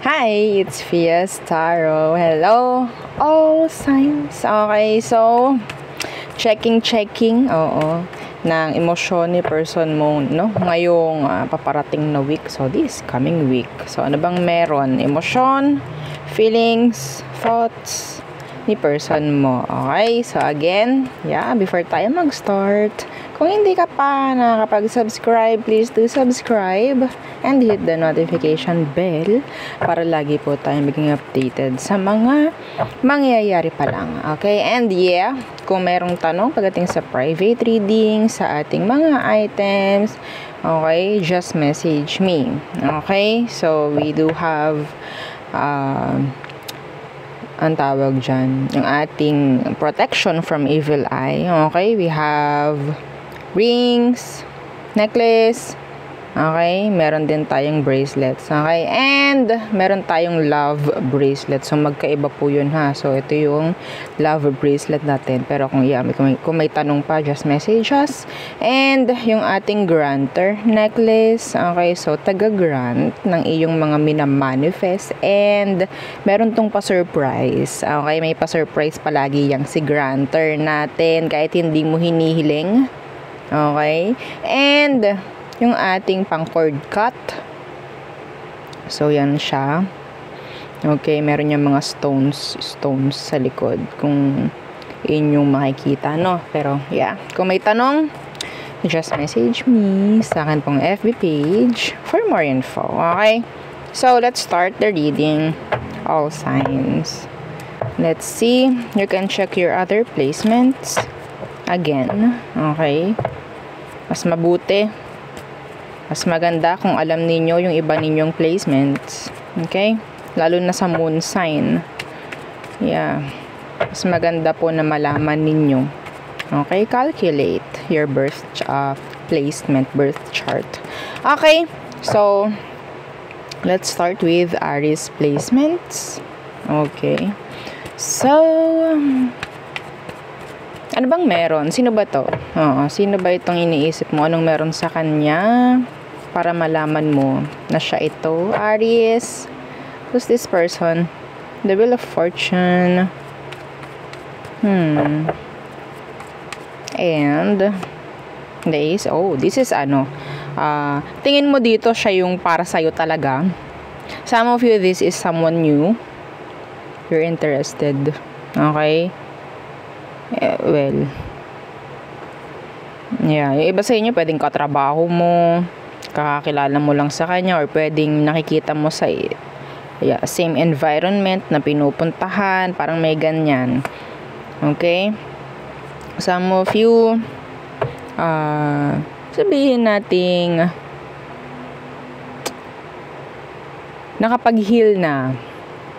Hi, it's Fias Taro. Hello, all signs. Okay, so checking, oo, ng emosyon ni person mo, no? Ngayong paparating na week. So, this coming week. So, ano bang meron? Emosyon, feelings, thoughts ni person mo. Okay, so again, before tayo mag-start, kung hindi ka pa nakakapag-subscribe, please do subscribe and hit the notification bell para lagi po tayong maging updated sa mga mangyayari pa lang. Okay, and kung merong tanong pagdating sa private reading, sa ating mga items, okay, just message me. Okay, so we do have ang tawag dyan, yung ating protection from evil eye. Okay, we have rings, necklace, okay, meron din tayong bracelets, okay, and meron tayong love bracelet. So magkaiba po yun ha. So ito yung love bracelet natin, pero kung may tanong pa, just message us. And yung ating granter necklace, okay, so taga-grant ng iyong mga minamanifest, and meron tong pa-surprise, okay, may pa-surprise palagi yang si granter natin kahit hindi mo hinihiling. Okay, and yung ating pang cord cut, so yan siya. Okay, meron yung mga stones sa likod kung inyong makikita, no? Pero kung may tanong, just message me sa akin pong FB page for more info. Okay, so let's start the reading. All signs. Let's see, you can check your other placements again. Okay, mas mabuti, mas maganda kung alam ninyo yung iba ninyong placements. Okay, lalo na sa moon sign. Mas maganda po na malaman ninyo. Okay, calculate your birth placement, birth chart. Okay, so let's start with Aries placements. Okay, so ano bang meron? Sino ba to? Sino ba itong iniisip mo? Anong meron sa kanya? Para malaman mo na siya ito. Aries. Who's this person? The Wheel of Fortune. And the Ace. Oh, this is tingin mo dito siya yung para sa'yo talaga. Some of you, this is someone new. You're interested. Okay? Well, yung iba sa inyo pwedeng katrabaho mo, kakakilala mo lang sa kanya, or pwedeng nakikita mo sa same environment na pinupuntahan, parang may ganyan. Okay, some of you sabihin nating nakapag-heal na.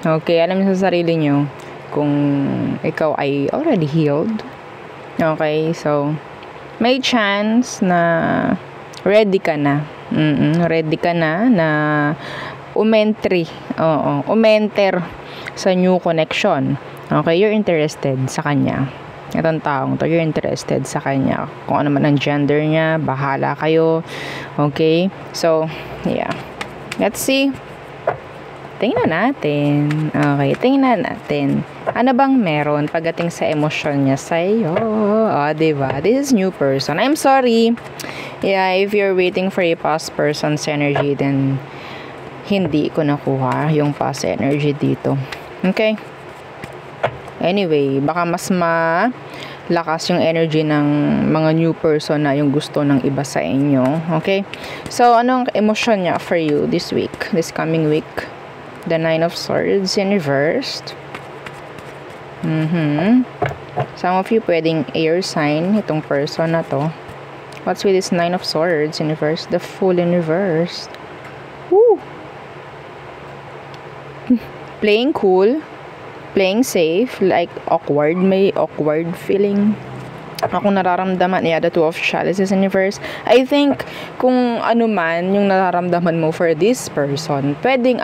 Okay, alam niyo sa sarili niyo kung ikaw ay already healed. Okay, so may chance na ready ka na. Ready ka na umenter sa new connection. Okay, you're interested sa kanya. Itong taong to, you're interested sa kanya. Kung ano man ang gender niya, bahala kayo. Okay, so let's see. Tingnan natin. Okay, tingnan natin. Ano bang meron pagdating sa emosyon niya sa'yo? Diba? This is new person. I'm sorry. If you're waiting for a past person's energy, then hindi ko nakuha yung past energy dito. Okay? Anyway, baka mas malakas yung energy ng mga new person na yung gusto ng iba sa inyo. Okay? So, anong emosyon niya for you this week? This coming week? The Nine of Swords in reversed. Some of you pwedeng air sign itong person na to. What's with this Nine of Swords in reverse? The Fool in reverse. Woo! Playing cool, playing safe, like awkward, may awkward feeling. Akong nararamdaman, the Two of Chalices in reverse. I think, kung ano man yung nararamdaman mo for this person, pwedeng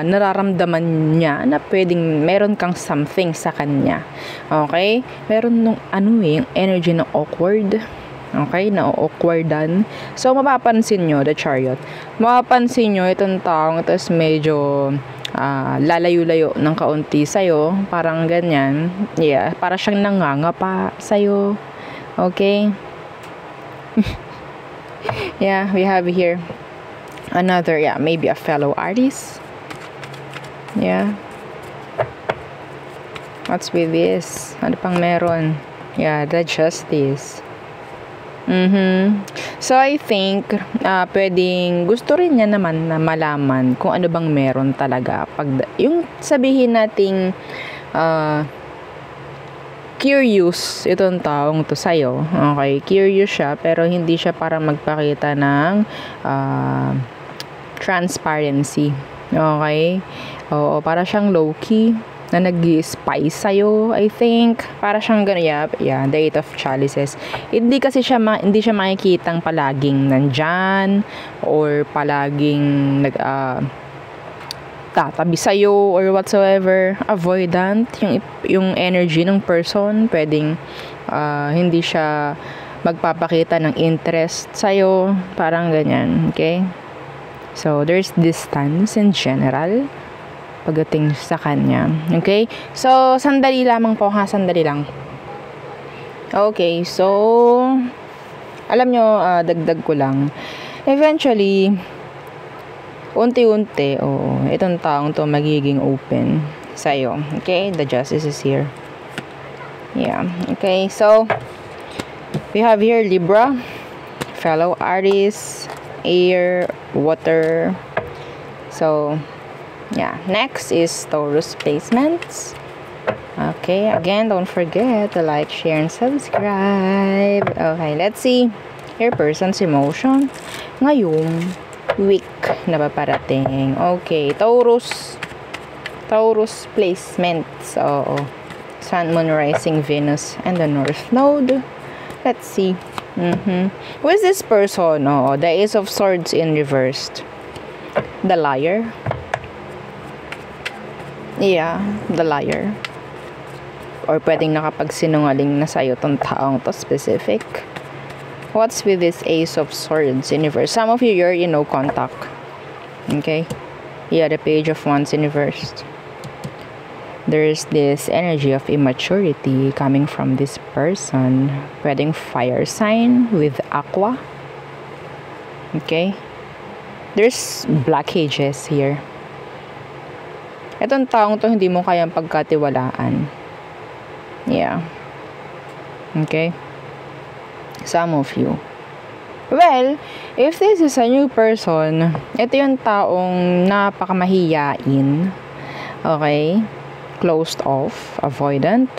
nararamdaman niya na pwedeng meron kang something sa kanya. Okay? Meron nung yung energy ng awkward. Okay, na-awkwardan. So, mapapansin nyo, the Chariot, mapapansin nyo itong taong ito is medyo lalayo-layo ng kaunti sa'yo. Parang ganyan. Yeah, para siyang nangangapa sa'yo. Okay? Yeah, we have here another, yeah, maybe a fellow artist. Yeah. What's with this? Ano pang meron? Yeah, the Justice. So, I think, pwedeng gusto rin niya naman na malaman kung ano bang meron talaga. Yung sabihin nating curious itong taong to sa'yo. Okay, curious siya, pero hindi siya para magpakita ng transparency. Okay? Oo, para siyang low-key na nag-spy sa'yo, I think. Para siyang gano'n, yeah, the Eight of Chalices. Hindi kasi hindi siya makikitang palaging nandyan, or palaging tatabi sa'yo, or whatsoever. Avoidant, yung energy ng person, pwedeng hindi siya magpapakita ng interest sa'yo, parang ganyan, okay? So, there's distance in general pagdating sa kanya. Okay? So, sandali lamang po ha. Sandali lang. Okay. So, alam nyo, dagdag ko lang. Eventually, unti-unti, itong taong to magiging open sa'yo. Okay? The Justice is here. Yeah. Okay. So, we have here Libra, fellow artists, air, water. So, yeah, next is Taurus placements. Okay, again, don't forget to like, share, and subscribe. Okay, let's see your person's emotion ngayong week na paparating. Okay, Taurus placements. Oo. Sun, Moon, Rising, Venus, and the North Node. Let's see. Who is this person? Oh, the Ace of Swords in reversed. The Liar. Yeah, the Liar. Or pwedeng nakapagsinungaling na sa'yo tong taong to specific. What's with this Ace of Swords in reverse? Some of you, you're in no contact. Okay? Yeah, the Page of Wands in reversed. There's this energy of immaturity coming from this person. Pwedeng fire sign with aqua. Okay? There's blockages here. Itong taong to hindi mo kayang pagkatiwalaan. Yeah. Okay? Some of you. Well, if this is a new person, ito yung taong napakamahiyain. Okay? Closed off. Avoidant.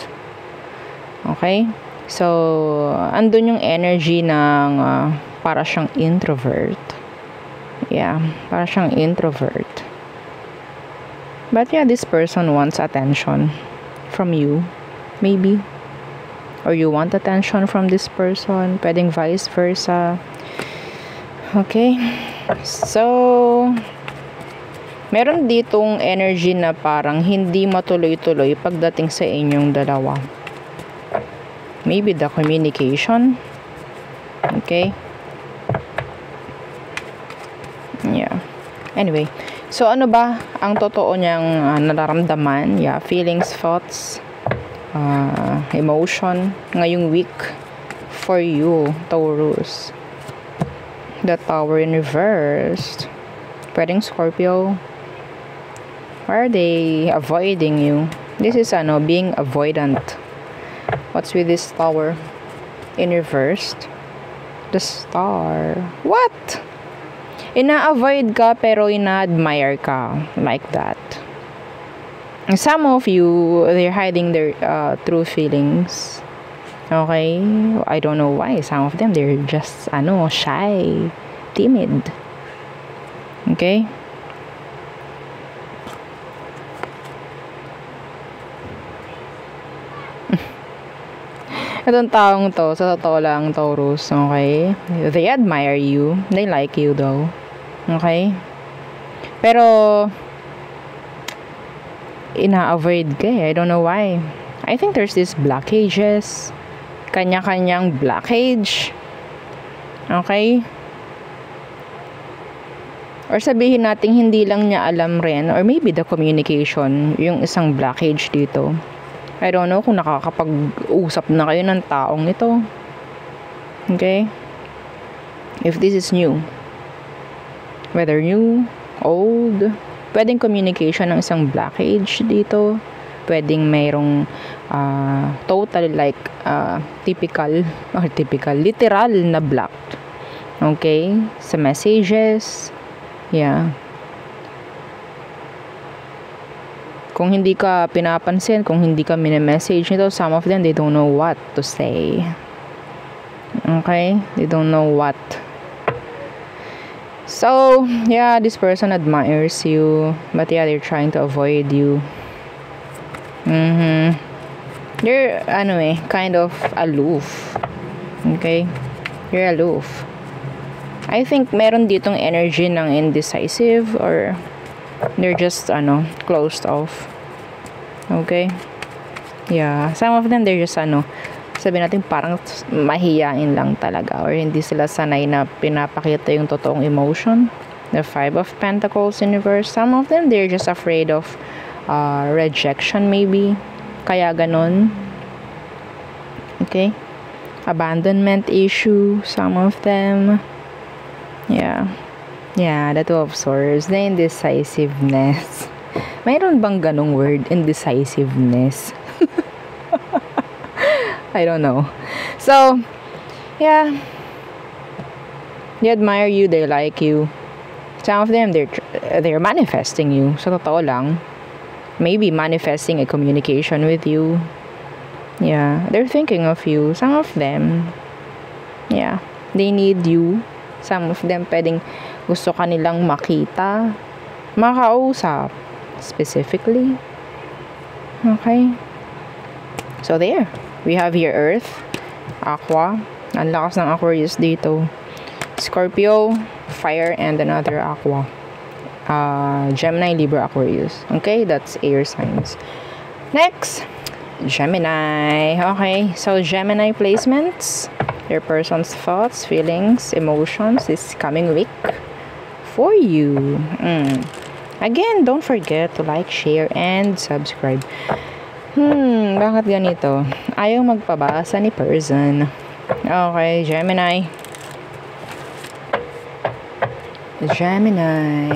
Okay? So, andun yung energy ng para siyang introvert. Yeah. Para siyang introvert. But yeah, this person wants attention from you. Maybe. Or you want attention from this person. Pwedeng vice versa. Okay. So, meron ditong energy na parang hindi matuloy-tuloy pagdating sa inyong dalawa. Maybe the communication. Okay. Yeah. Anyway. So, ano ba ang totoo niyang nararamdaman? Yeah, feelings, thoughts, emotion ngayong week for you, Taurus. The Tower in reversed. Pwedeng Scorpio. Why are they avoiding you? This is being avoidant. What's with this Tower in reversed? The Star. What? Ina-avoid ka pero ina-admire ka. Like that. Some of you, they're hiding their true feelings. Okay? I don't know why. Some of them, they're just, shy. Timid. Okay? Itong taong to, sa totoo lang, Taurus, okay? They admire you. They like you, though. Okay? Pero, ina-avoid ka eh. I don't know why. I think there's this blockages. Kanya-kanyang blockage. Okay? Or sabihin natin hindi lang niya alam rin, or maybe the communication, yung isang blockage dito. I don't know kung nakakapag-usap na kayo ng taong ito. Okay? If this is new, whether new, old, pwedeng communication ng isang blockage dito. Pwedeng mayroong total like literal na blocked. Okay? Sa messages. Yeah. Kung hindi ka pinapansin, kung hindi ka mini-message nito, some of them, they don't know what to say. Okay? They don't know what. So, yeah, this person admires you. But yeah, they're trying to avoid you. They're, kind of aloof. Okay? You're aloof. I think meron ditong energy ng indecisive or they're just, closed off. Okay? Yeah. Some of them, they're just, sabi natin parang mahiyain lang talaga or hindi sila sanay na pinapakita yung totoong emotion. The Five of Pentacles universe. Some of them, they're just afraid of rejection maybe. Kaya ganon. Okay? Abandonment issue. Some of them. Yeah. Yeah, the Two of Swords. The indecisiveness. Mayroon bang ganong word? Indecisiveness. I don't know. So, yeah. They admire you. They like you. Some of them, they're manifesting you. Sa totoo lang. Maybe manifesting a communication with you. Yeah. They're thinking of you. Some of them, yeah. They need you. Some of them, pwedeng gusto kanilang makita, makausap, specifically. Okay? So, there. We have here Earth, Aqua. Ang lakas ng Aquarius dito. Scorpio, Fire, and another Aqua. Gemini, Libra, Aquarius. Okay? That's air signs. Next, Gemini. Okay? So, Gemini placements. Your person's thoughts, feelings, emotions this coming week for you. Again, don't forget to like, share, and subscribe. Bakit ganito? Ayaw magpabasa ni person. Okay, Gemini. Gemini.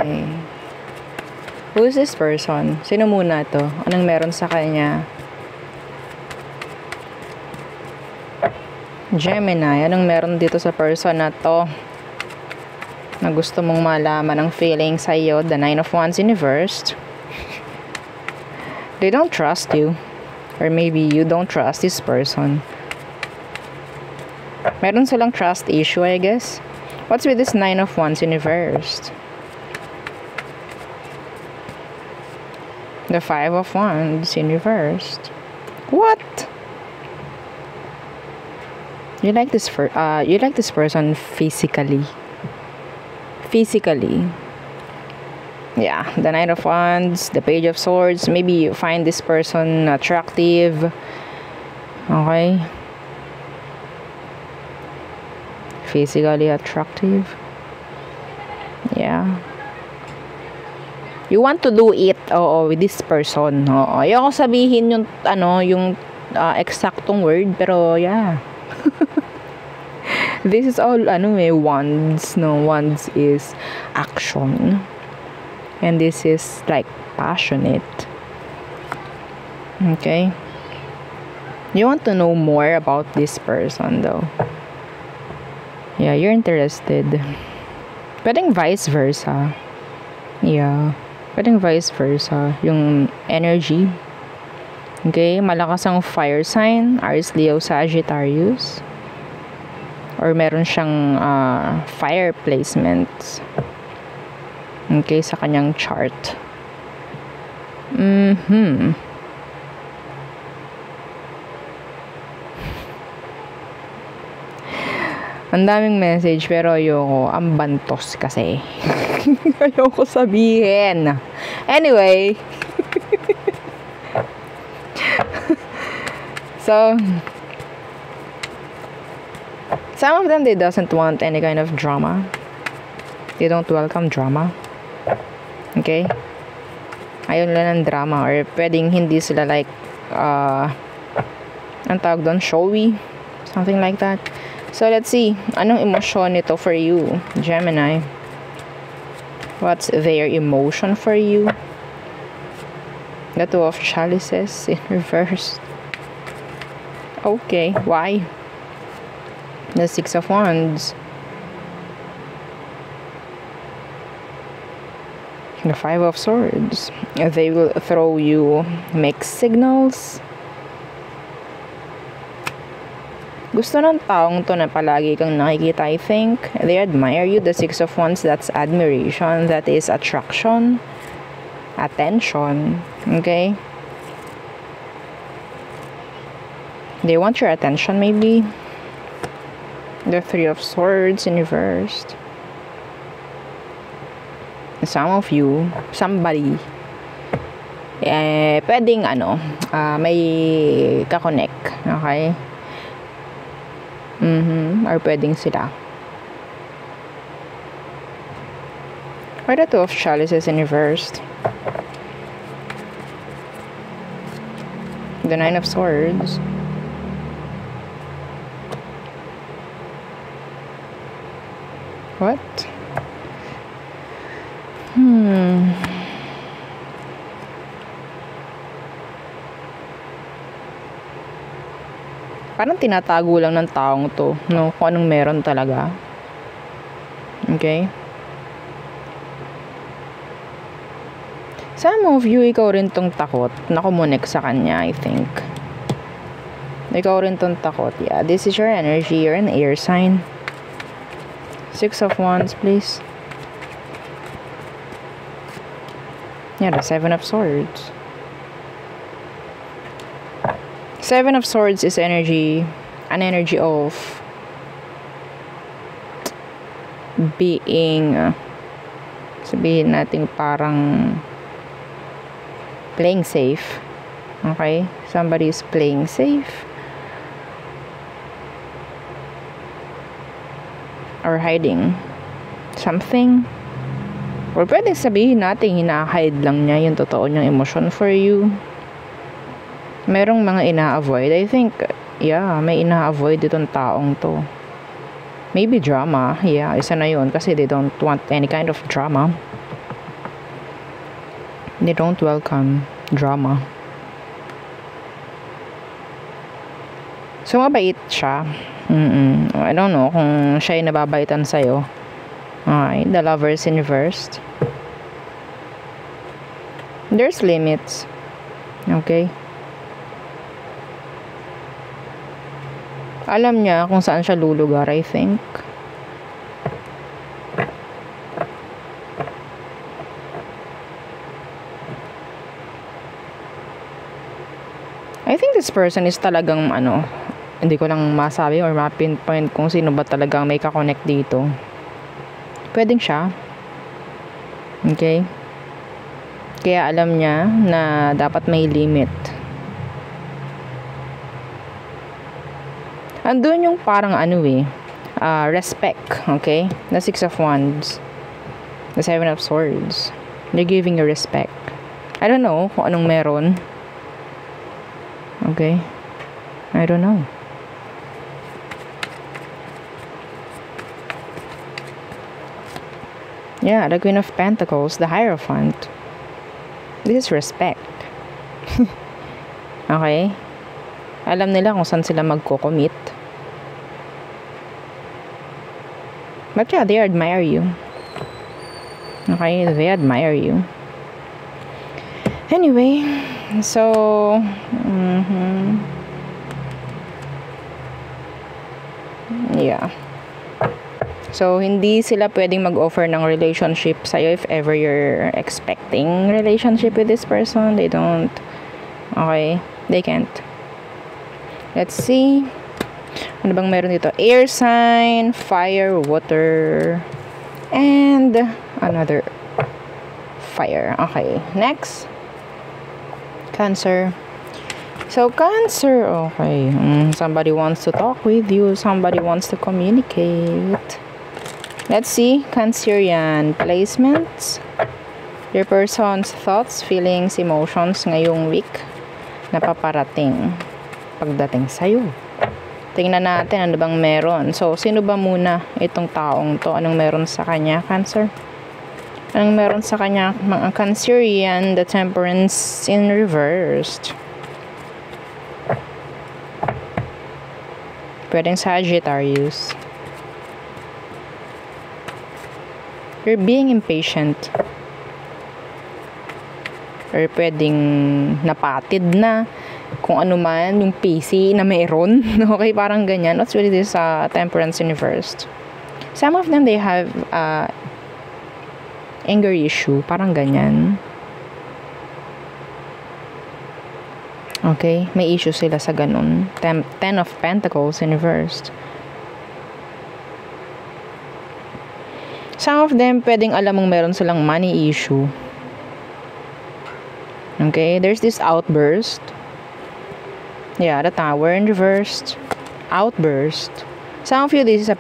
Who is this person? Sino muna to? Anong meron sa kanya? Gemini, anong meron dito sa person na to na gusto mong malaman ang feeling sa iyo? The Nine of Wands universe. They don't trust you, or maybe you don't trust this person. Meron silang trust issue, I guess. What's with this Nine of Wands universe? The Five of Wands universe. What? You like this person physically. Yeah, the Knight of Wands, the Page of Swords. Maybe you find this person attractive. Okay. Physically attractive. Yeah. You want to do it, with this person. Ayoko sabihin yung, eksaktong word, pero yeah. This is all, wands. No, wands is action. And this is, like, passionate. Okay? You want to know more about this person, though. Yeah, you're interested. Pwedeng vice versa. Yeah. Pwedeng vice versa. Yung energy. Okay? Malakas ang fire sign. Aries, Leo, Sagittarius. Or meron siyang fire placements. Okay? Sa kanyang chart. Ang daming message pero ayoko. Ang bantos kasi. Ayoko sabihin. Anyway. So, Some of them, they doesn't want any kind of drama. They don't welcome drama. Okay? Ayaw nila ng drama, or pwedeng hindi sila like ang tawag doon, showy, something like that. So let's see, anong emosyon nito for you, Gemini? What's their emotion for you? The Two of Chalices in reverse. Okay, why? The Six of Wands. The Five of Swords. They will throw you mixed signals. Gusto ng taong to na palagi kang nakikita, I think. They admire you. The Six of Wands, that's admiration. That is attraction. Attention. Okay? They want your attention, maybe. The Three of Swords in reversed. Some of you, somebody, pwedeng may kakonect, okay? Or pwedeng sila. Or the Two of Chalices in reversed. The Nine of Swords. What? Parang tinatago lang ng taong to, no? Kung anong meron talaga. Okay? Some of you, ikaw rin tong takot na kumunik sa kanya, I think. Ikaw rin tong takot. Yeah, this is your energy. You're an air sign. Six of Wands, please. Yeah, the Seven of Swords. Seven of Swords is an energy of being, sabihin natin parang playing safe. Okay? Somebody is playing safe. Or hiding something. Or pwedeng sabihin natin hina-hide lang niya yung totoo niyang emosyon for you. Merong mga ina-avoid. I think, yeah, may ina-avoid itong taong to. Maybe drama. Yeah, isa na yun. Kasi they don't want any kind of drama. They don't welcome drama. So, mabait siya. I don't know kung siya yung nababaitan sa'yo. Okay, the Lovers in reversed. There's limits. Okay. Alam niya kung saan siya lulugar, I think. I think this person is talagang hindi ko lang masabi or ma-pinpoint kung sino ba talagang may kakonect dito. Pwedeng siya. Okay? Kaya alam niya na dapat may limit. Andun yung parang respect. Okay? The Six of Wands. The Seven of Swords. They're giving you respect. I don't know kung anong meron. Okay? I don't know. Yeah, the Queen of Pentacles, the Hierophant. This is respect. Okay? Alam nila kung saan sila magko-commit. But yeah, they admire you. Okay? They admire you. Anyway, so... Yeah. So, hindi sila pwedeng mag-offer ng relationship sa'yo if ever you're expecting relationship with this person. They don't. Okay? They can't. Let's see. Ano bang meron dito? Air sign, fire, water, and another fire. Okay. Next. Cancer. So, Cancer, okay. Somebody wants to talk with you. Somebody wants to communicate. Let's see, Cancerian placements. Your person's thoughts, feelings, emotions ngayong week na paparating pagdating sa'yo. Tingnan natin ano bang meron. So, sino ba muna itong taong to? Anong meron sa kanya, Cancer? Anong meron sa kanya, mga Cancerian? The Temperance in reversed. Pwedeng Sagittarius. You're being impatient. Or pwedeng napatid na kung ano man yung PC na mayroon. Okay, parang ganyan. What's really this Temperance in reversed? Some of them, they have anger issue. Parang ganyan. Okay, may issue sila sa ganun. Ten of Pentacles in reversed. Some of them, pwedeng alam mong meron silang money issue. Okay, there's this outburst. Yeah, the Tower in reversed. Outburst. Some of you, this is a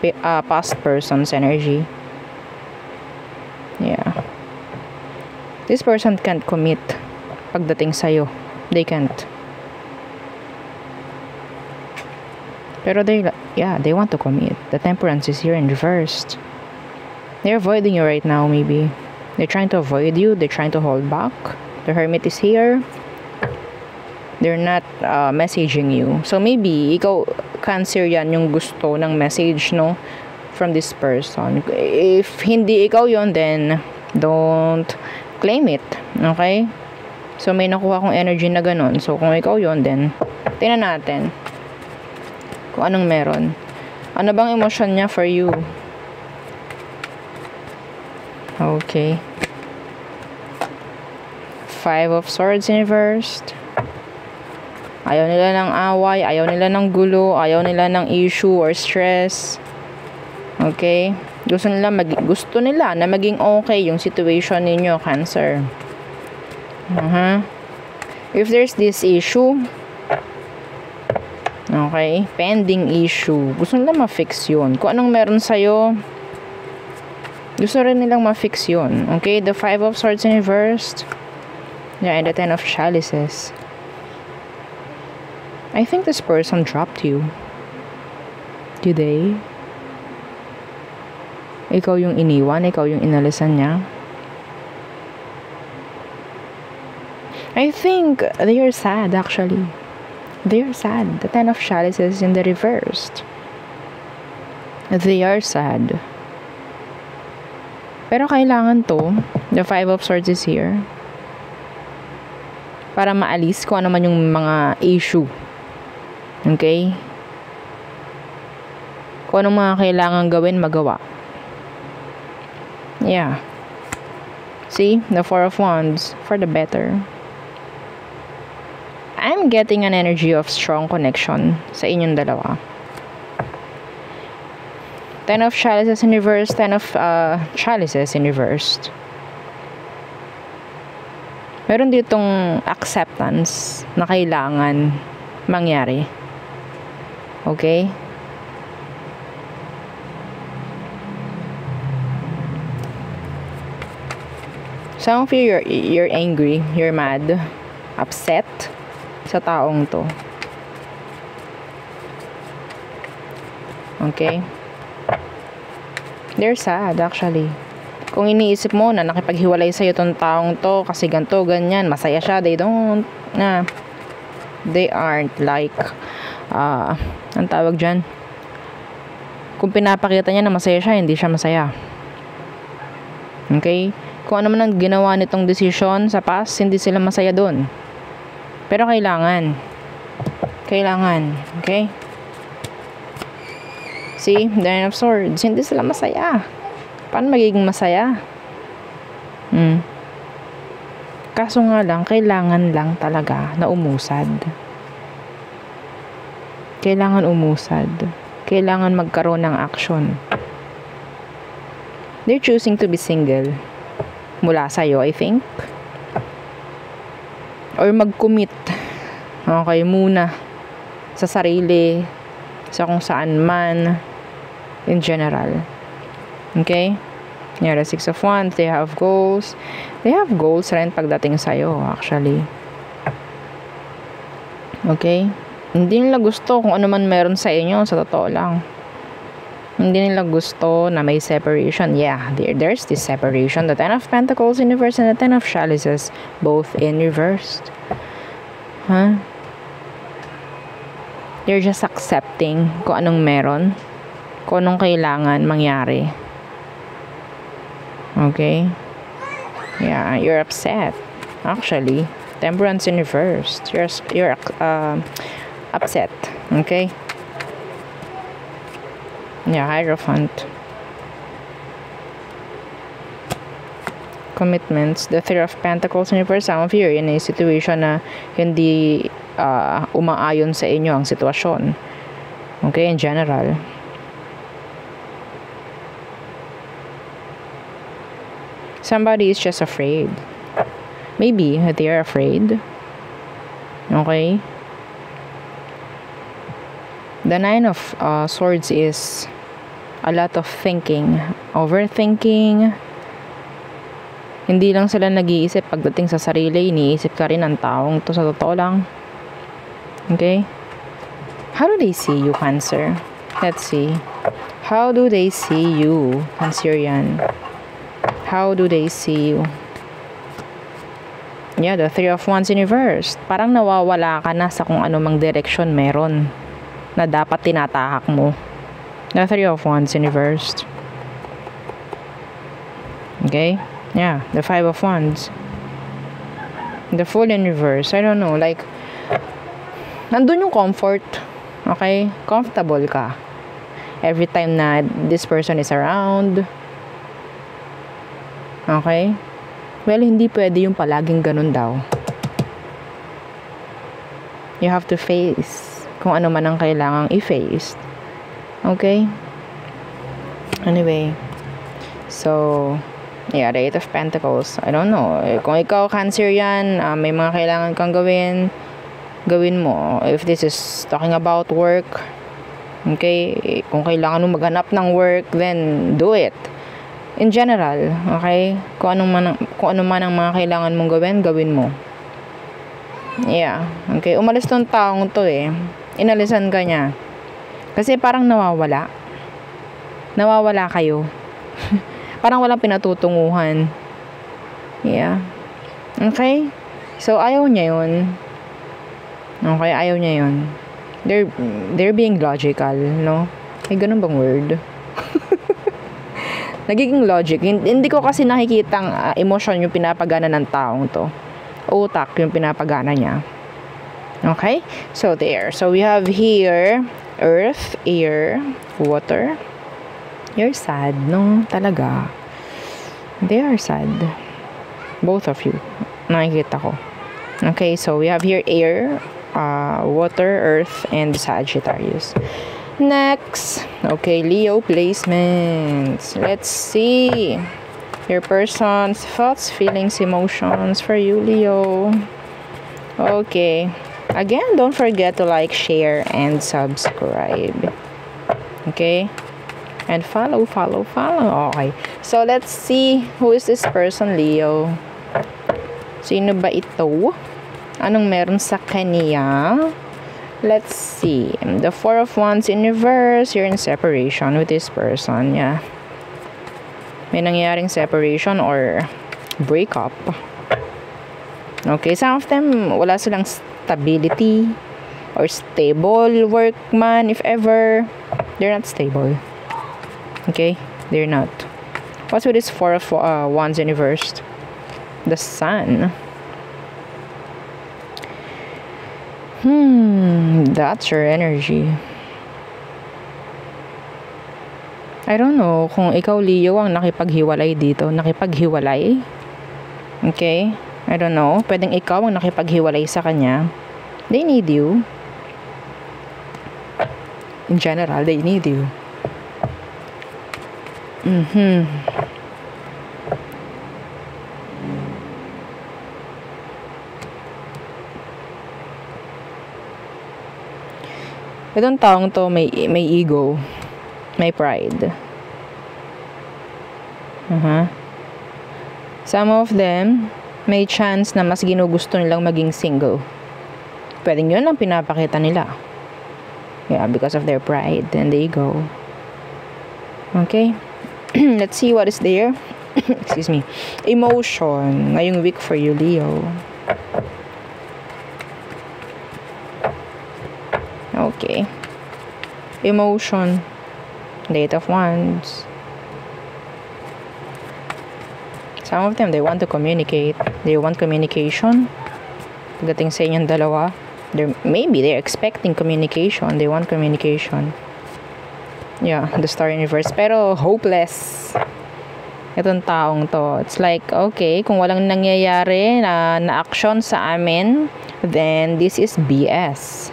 past person's energy. Yeah. This person can't commit pagdating sa'yo. They can't. Pero they want to commit. The Temperance is here in reversed. They're avoiding you right now, maybe. They're trying to avoid you. They're trying to hold back. The Hermit is here. They're not messaging you. So, maybe, ikaw, Cancer yan, yung gusto ng message, no? From this person. If hindi ikaw yon, then don't claim it. Okay? So, may nakuha kong energy na ganun. So, kung ikaw yon, then tingnan natin kung anong meron. Ano bang emotion niya for you? Okay. 5 of Swords in reversed. Ayaw nila ng away, ayaw nila ng gulo, ayaw nila ng issue or stress. Okay? Gusto nila na maging okay yung situation ninyo, Cancer. If there's this issue, okay, pending issue, gusto nila ma-fix yun. Kung anong meron sa'yo, gusto rin nilang ma-fix yun. Okay? The 5 of Swords in reversed. Yeah, and the 10 of Chalices. I think this person dropped you. Did they? Ikaw yung iniwan, ikaw yung inalisan niya. I think they are sad, actually. They are sad. The 10 of Chalices in the reversed. They are sad. Pero kailangan to. The 5 of Swords is here. Para maalis kung ano man yung mga issue. Okay? Kung anong mga kailangan gawin, magawa. Yeah. See? The 4 of Wands. For the better. I'm getting an energy of strong connection sa inyong dalawa. 10 of Chalices in reverse. 10 of Chalices in reversed. Meron ditong acceptance na kailangan mangyari. Okay? Some of you, you're angry, you're mad, upset sa taong to. Okay? They're sad, actually. Kung iniisip mo na nakipaghiwalay sa'yo tong taong to kasi ganto, ganyan, masaya siya, they aren't like ang tawag dyan, kung pinapakita niya na masaya siya, hindi siya masaya. Okay? Kung ano man ang ginawa nitong decision sa past, hindi sila masaya dun. Pero kailangan, okay? See, the 9 of Swords, hindi sila masaya. Paano magiging masaya? Kaso nga lang, kailangan lang talaga na umusad. Kailangan umusad. Kailangan magkaroon ng action. They're choosing to be single. Mula sa'yo, I think. Or mag-commit Okay, muna. Sa sarili, sa kung saan man, in general. Okay? Yeah, the Six of Wands, they have goals. They have goals rin pagdating sa'yo, actually. Okay? Hindi nila gusto kung ano man meron sa inyo, sa totoo lang. Hindi nila gusto na may separation. Yeah, there's this separation. The Ten of Pentacles in reverse and the Ten of Chalices, both in reversed. Huh? They're just accepting kung anong meron, kung anong kailangan mangyari. Okay? Yeah, you're upset. Actually, Temperance in reverse. You're upset. Okay? Yeah, Hierophant. Commitments. The Three of Pentacles in reverse. Some of you are in a situation na hindi umaayon sa inyo ang sitwasyon. Okay, in general. Somebody is just afraid. Maybe they are afraid. Okay? The Nine of Swords is a lot of thinking. Overthinking. Hindi lang sila nag-iisip pagdating sa sarili. Iniisip ka rin ang taong to sa totoo lang. Okay? How do they see you, Cancer? Let's see. How do they see you, Cancerian? How do they see you? Yeah, the Three of Wands in reverse. Parang nawawala ka na sa kung ano mang direction meron na dapat tinatahak mo. The Three of Wands in reverse. Okay? Yeah, the Five of Wands. The Fool in reverse. I don't know, like, nandun yung comfort. Okay? Comfortable ka. Every time na this person is around. Okay? Well, hindi pwede yung palaging ganun daw. You have to face kung ano man ang kailangang i-face. Okay? Anyway. So, yeah, the Eight of Pentacles. I don't know. Kung ikaw, Cancer yan, may mga kailangan kang gawin mo. If this is talking about work, okay? Kung kailangan mo maghanap ng work, then do it. In general, okay? Kung ano man ang mga kailangan mong gawin mo. Yeah. Okay, umalis tong taong to eh. Inalisan ka niya. Kasi parang nawawala. Nawawala kayo. Parang walang pinatutunguhan. Yeah. Okay? So, ayaw niya yun. Okay, ayaw niya yun. They're being logical, no? May ganun bang word? Nagiging logic. Hindi ko kasi nakikitang emotion yung pinapagana ng taong to. Utak yung pinapagana niya. Okay? So, there. So, we have here, earth, air, water. You're sad, no? Talaga. They are sad. Both of you. Nakikita ko. Okay, so we have here air, water, earth, and Sagittarius. Next, okay, Leo placements. Let's see your person's thoughts, feelings, emotions for you, Leo. Okay, again, don't forget to like, share, and subscribe. Okay, and follow. Okay, so let's see who is this person, Leo. Sino ba ito? Anong meron sa kanya? Let's see. The Four of Wands in reverse. You're in separation with this person. Yeah. May nangyaring separation or breakup. Okay. Some of them, wala silang stability or stable workman. If ever, they're not stable. Okay. They're not. What's with this Four of Wands in reverse? The Sun. That's your energy. I don't know kung ikaw, Leo, ang nakipaghiwalay dito. Nakipaghiwalay? Okay? I don't know. Pwedeng ikaw ang nakipaghiwalay sa kanya. They need you. In general, they need you. Itong taong to may ego, may pride. Some of them may chance na mas ginugusto nilang maging single. Pwedeng yun ang pinapakita nila. Yeah, because of their pride and ego. Okay? Let's see what is there. Excuse me. Emotion. Ngayong week for you, Leo. Okay. Emotion. Eight of Wands. Some of them, they want to communicate. They want communication. Pagdating sa inyong dalawa, maybe they're expecting communication. They want communication. Yeah, the Star in reverse. Pero hopeless. Itong taong to. It's like, okay, kung walang nangyayari na action sa amin, then this is BS.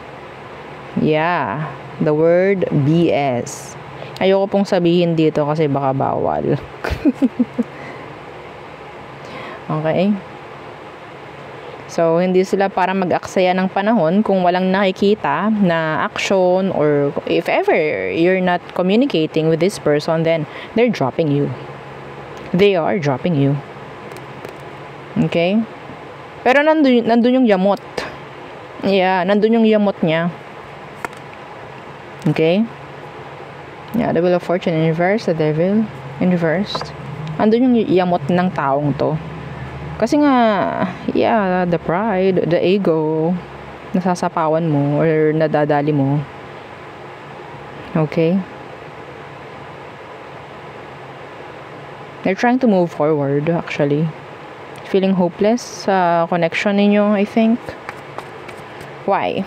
Yeah, the word BS. Ayoko pong sabihin dito kasi baka bawal. Okay? So, hindi sila para mag-aksaya ng panahon kung walang nakikita na action, or if ever you're not communicating with this person, then they're dropping you. They are dropping you. Okay? Pero nandun yung yamot. Yeah, nandun yung yamot niya. Okay? Yeah, the Wheel of Fortune in reverse, the Devil in reverse. Nandun yung yamot ng taong to. Kasi nga, yeah, the pride, the ego, nasasapawan mo or nadadali mo. Okay? They're trying to move forward, actually. Feeling hopeless sa connection ninyo, I think. Why?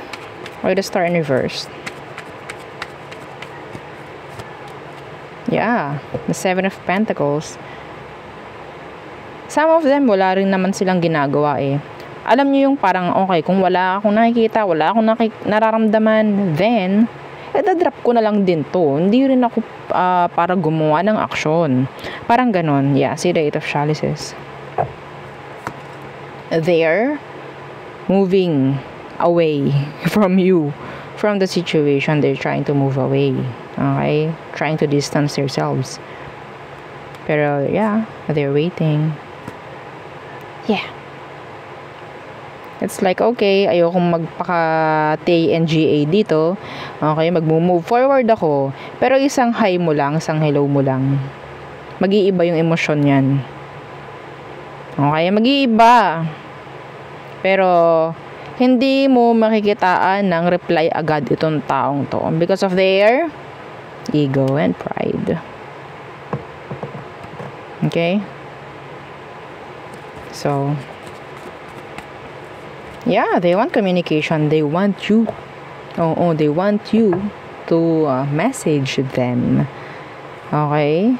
Why the Star in reverse? Yeah, the Seven of Pentacles. Some of them, wala rin naman silang ginagawa eh. Alam nyo yung parang, okay, kung wala akong nakikita, wala akong nararamdaman, then, dadrop ko na lang din to. Hindi rin ako para gumawa ng aksyon. Parang ganon. Yeah, see the Eight of Chalices. They're moving away from you, from the situation. They're trying to move away. Okay? Trying to distance themselves. Pero, yeah, they're waiting. Yeah. It's like, okay, ayokong magpaka-TNGA dito. Okay, mag-move forward ako. Pero isang hi mo lang, isang hello mo lang. Mag-iiba yung emosyon yan. Okay, mag-iiba. Pero, hindi mo makikitaan ng reply agad itong taong to. Because of their ego and pride. Okay? So, yeah, they want communication. They want you. They want you to message them. Okay?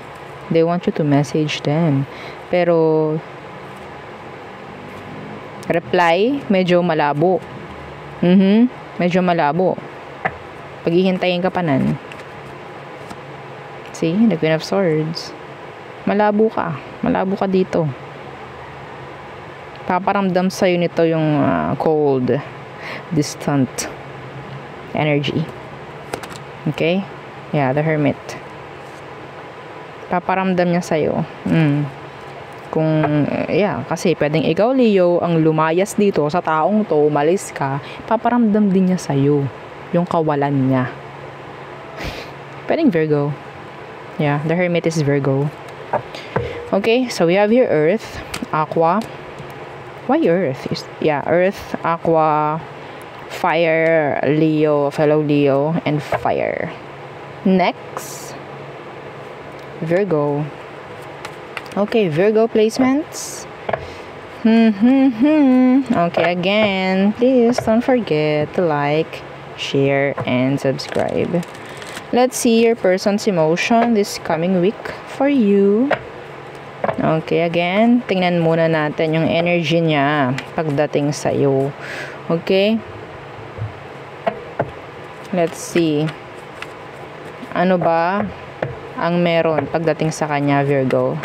They want you to message them. Pero, reply, medyo malabo. Medyo malabo. Paghihintayin ka pa nan. See? The Queen of Swords. Malabo ka. Malabo ka dito. Paparamdam sa'yo nito yung cold, distant energy. Okay? Yeah, the Hermit. Paparamdam niya sa'yo. Kung, yeah, kasi pwedeng ikaw, Leo, ang lumayas dito sa taong to, umalis ka, paparamdam din niya sa'yo yung kawalan niya. Pwedeng Virgo. Yeah, the Hermit is Virgo. Okay, so we have here Earth, Aqua. Why Earth? Yeah, Earth, Aqua, Fire, Leo, fellow Leo, and Fire. Next, Virgo. Okay, Virgo placements. Okay, again, please don't forget to like, share, and subscribe. Let's see your person's emotion this coming week for you. Okay, again, tingnan muna natin yung energy niya pagdating sa iyo. Okay? Let's see. Ano ba ang meron pagdating sa kanya, Virgo?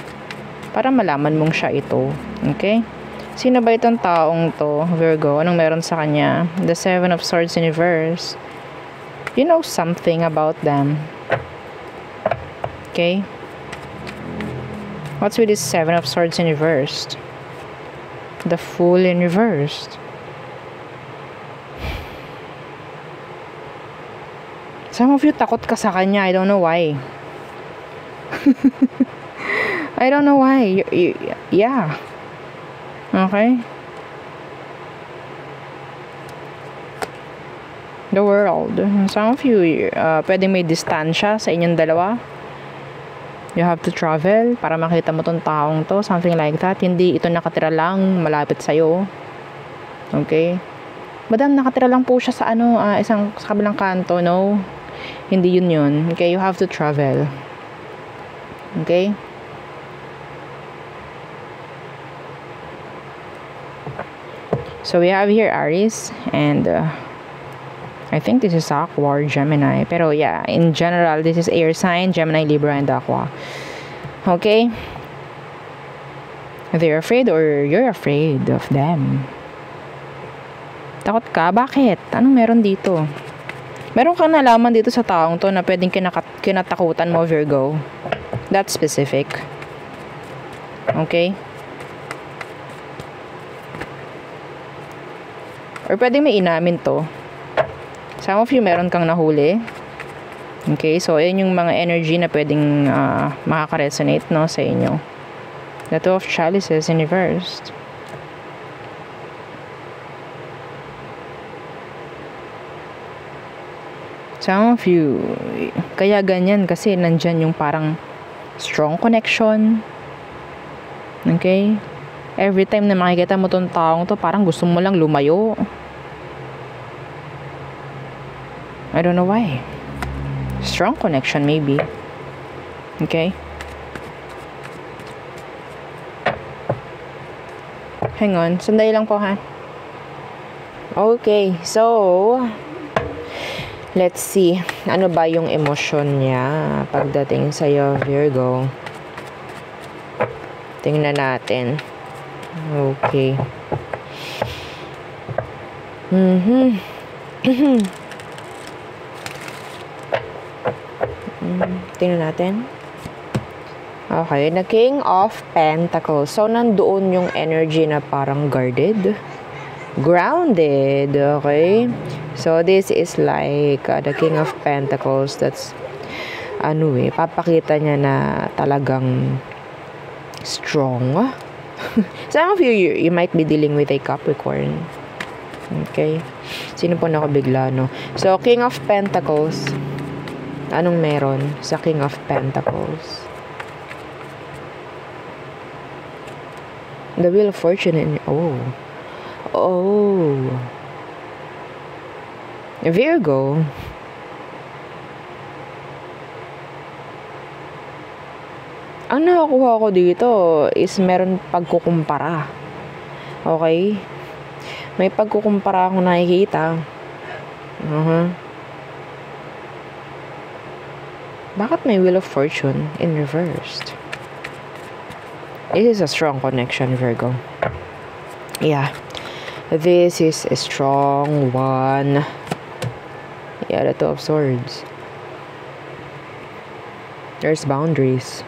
Para malaman mong siya ito. Okay? Sino ba itong taong to, Virgo? Anong meron sa kanya? The Seven of Swords in reverse. You know something about them. Okay? What's with this Seven of Swords in reversed? The Fool in reversed. Some of you takot ka sa kanya. I don't know why. I don't know why. Yeah. Okay? The World. Some of you, pwedeng may distansya sa inyong dalawa. You have to travel para makita mo tong taong to. Something like that. Hindi ito nakatira lang malapit sa'yo. Okay? Madam, nakatira lang po siya sa isang sa kabilang kanto. No? Hindi yun. Okay? You have to travel. Okay? So we have here Aries and I think this is Aqua or Gemini. Pero yeah, in general, this is air sign, Gemini, Libra, and Aqua. Okay? They're afraid or you're afraid of them. Takot ka? Bakit? Anong meron dito? Meron kang nalaman dito sa taong to na pwedeng kinatakutan mo, Virgo. That's specific. Okay? Or pwedeng may inamin to. Some of you meron kang nahuli. Okay? So, ayun yung mga energy na pwedeng makaka-resonate, no, sa inyo. The Two of Chalices in reversed. Some of you, kaya ganyan kasi nandyan yung parang strong connection. Okay? Every time na makikita mo tong taong to, parang gusto mo lang lumayo. I don't know why. Strong connection maybe. Okay? Hang on. Sandali lang po, ha? Okay. So, let's see. Ano ba yung emosyon niya pagdating sa'yo, Virgo? Tingnan natin. Okay. Tingnan natin. Okay, the King of Pentacles. So, nandoon yung energy na parang guarded. Grounded. Okay? So, this is like the King of Pentacles. That's, papakita niya na talagang strong. Some of you might be dealing with a Capricorn. Okay? Sino po nakabigla, no? So, King of Pentacles. Anong meron sa King of Pentacles? The Wheel of Fortune and Virgo. Ang nakakuha ko dito is meron pagkukumpara. Okay? May pagkukumpara akong nakikita. Bakit may Wheel of Fortune in reversed? It is a strong connection, Virgo. Yeah. This is a strong one. Yeah, the Two of Swords. There's boundaries.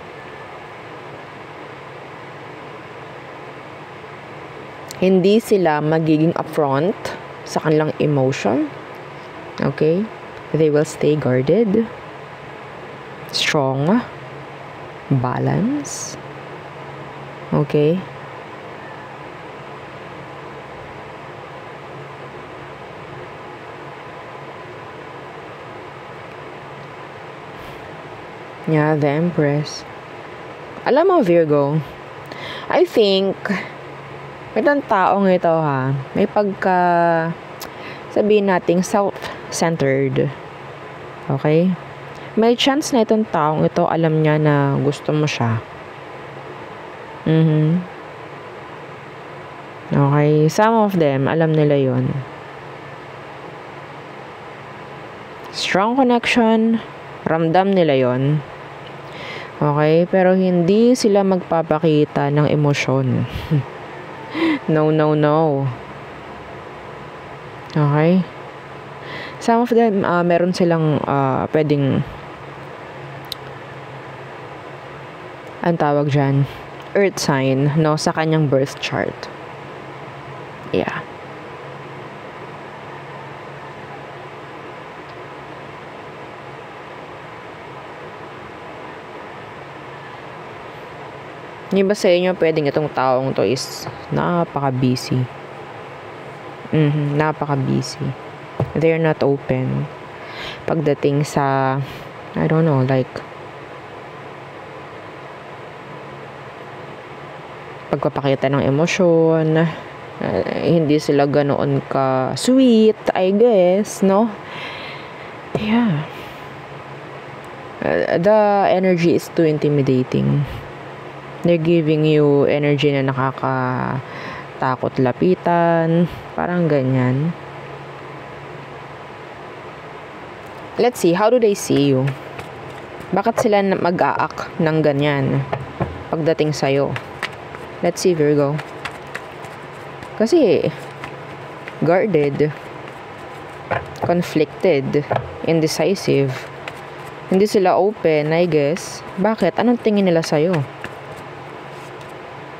Hindi sila magiging upfront sa kanilang emotion. Okay? They will stay guarded. Strong. Balance. Okay? Yeah, the Empress. Alam mo, Virgo, I think itong taong ito, ha, may pagka, sabihin nating self-centered. Okay? May chance na itong taong ito, alam niya na gusto mo siya. Okay? Some of them, alam nila yon. Strong connection, ramdam nila yon. Okay? Pero hindi sila magpapakita ng emosyon. No. Okay? Some of them, meron silang pwedeng, ang tawag dyan, earth sign, no, sa kanyang birth chart. Yeah. Yung ba sa inyo, pwedeng itong taong to is napaka-busy. Napaka-busy. They're not open. Pagdating sa, I don't know, like, pagpapakita ng emosyon, hindi sila ganoon ka sweet, I guess, no? Yeah. The energy is too intimidating. They're giving you energy na nakakatakot lapitan. Parang ganyan. Let's see, how do they see you? Bakit sila mag-aak ng ganyan pagdating sa'yo? Let's see, Virgo. Kasi, guarded, conflicted, indecisive. Hindi sila open, I guess. Bakit? Anong tingin nila sa'yo?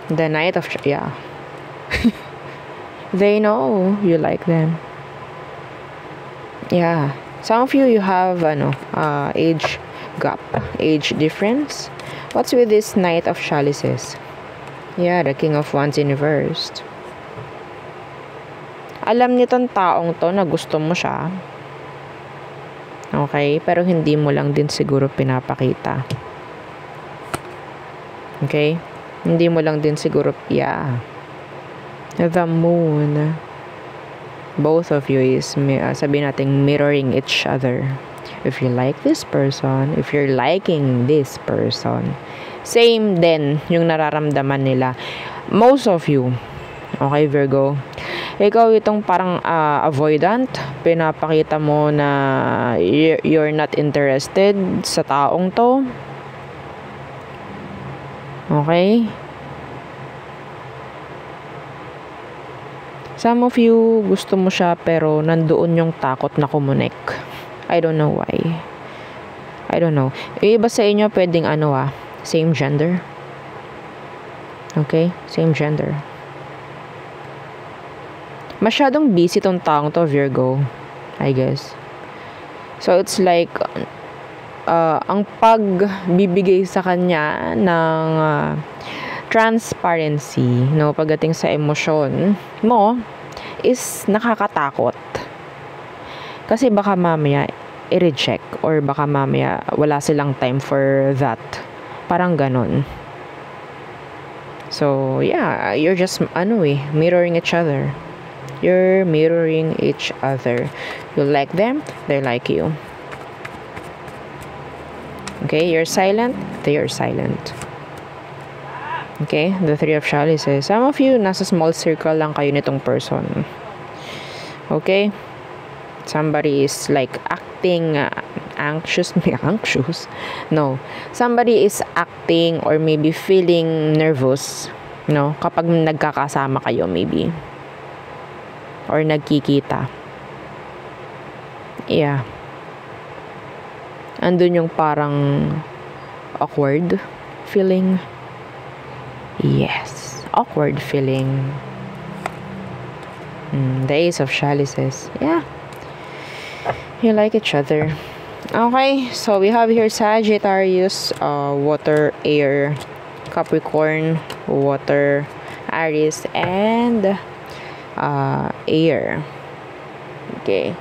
The Knight of... Yeah. They know you like them. Yeah. Some of you have, age gap. Age difference. What's with this Knight of Chalices? Yeah, the King of Wands inversed. Alam nitong taong to na gusto mo siya. Okay? Pero hindi mo lang din siguro pinapakita. Okay? Hindi mo lang din siguro, yeah. The Moon. Both of you is, sabihin natin, mirroring each other. If you like this person, if you're liking this person, same din yung nararamdaman nila. Most of you, okay, Virgo, ikaw itong parang avoidant, pinapakita mo na you're not interested sa taong to. Okay? Some of you, gusto mo siya pero nandoon yung takot na kumunik. I don't know why. I don't know. Iba sa inyo pwedeng same gender. Okay? Same gender. Masyadong busy tong taong to, Virgo. I guess. So, it's like, ang pagbibigay sa kanya ng transparency, no, pagdating sa emosyon mo, is nakakatakot. Kasi baka mamaya i-reject or baka mamaya wala silang time for that. Parang ganon. So, yeah, you're just, mirroring each other. You're mirroring each other. You like them, they like you. Okay, you're silent, they are silent. Okay, the Three of Chalices. Some of you, nasa small circle lang kayo nitong person. Okay? Somebody is like acting anxious. No. Somebody is acting or maybe feeling nervous. No? Kapag nagkakasama kayo maybe. Or nagkikita. Yeah. Andun yung parang awkward feeling. Yes. Awkward feeling. The Ace of Chalices. Yeah. You like each other. Okay. So, we have here Sagittarius, water, air, Capricorn, water, Aries, and air. Okay.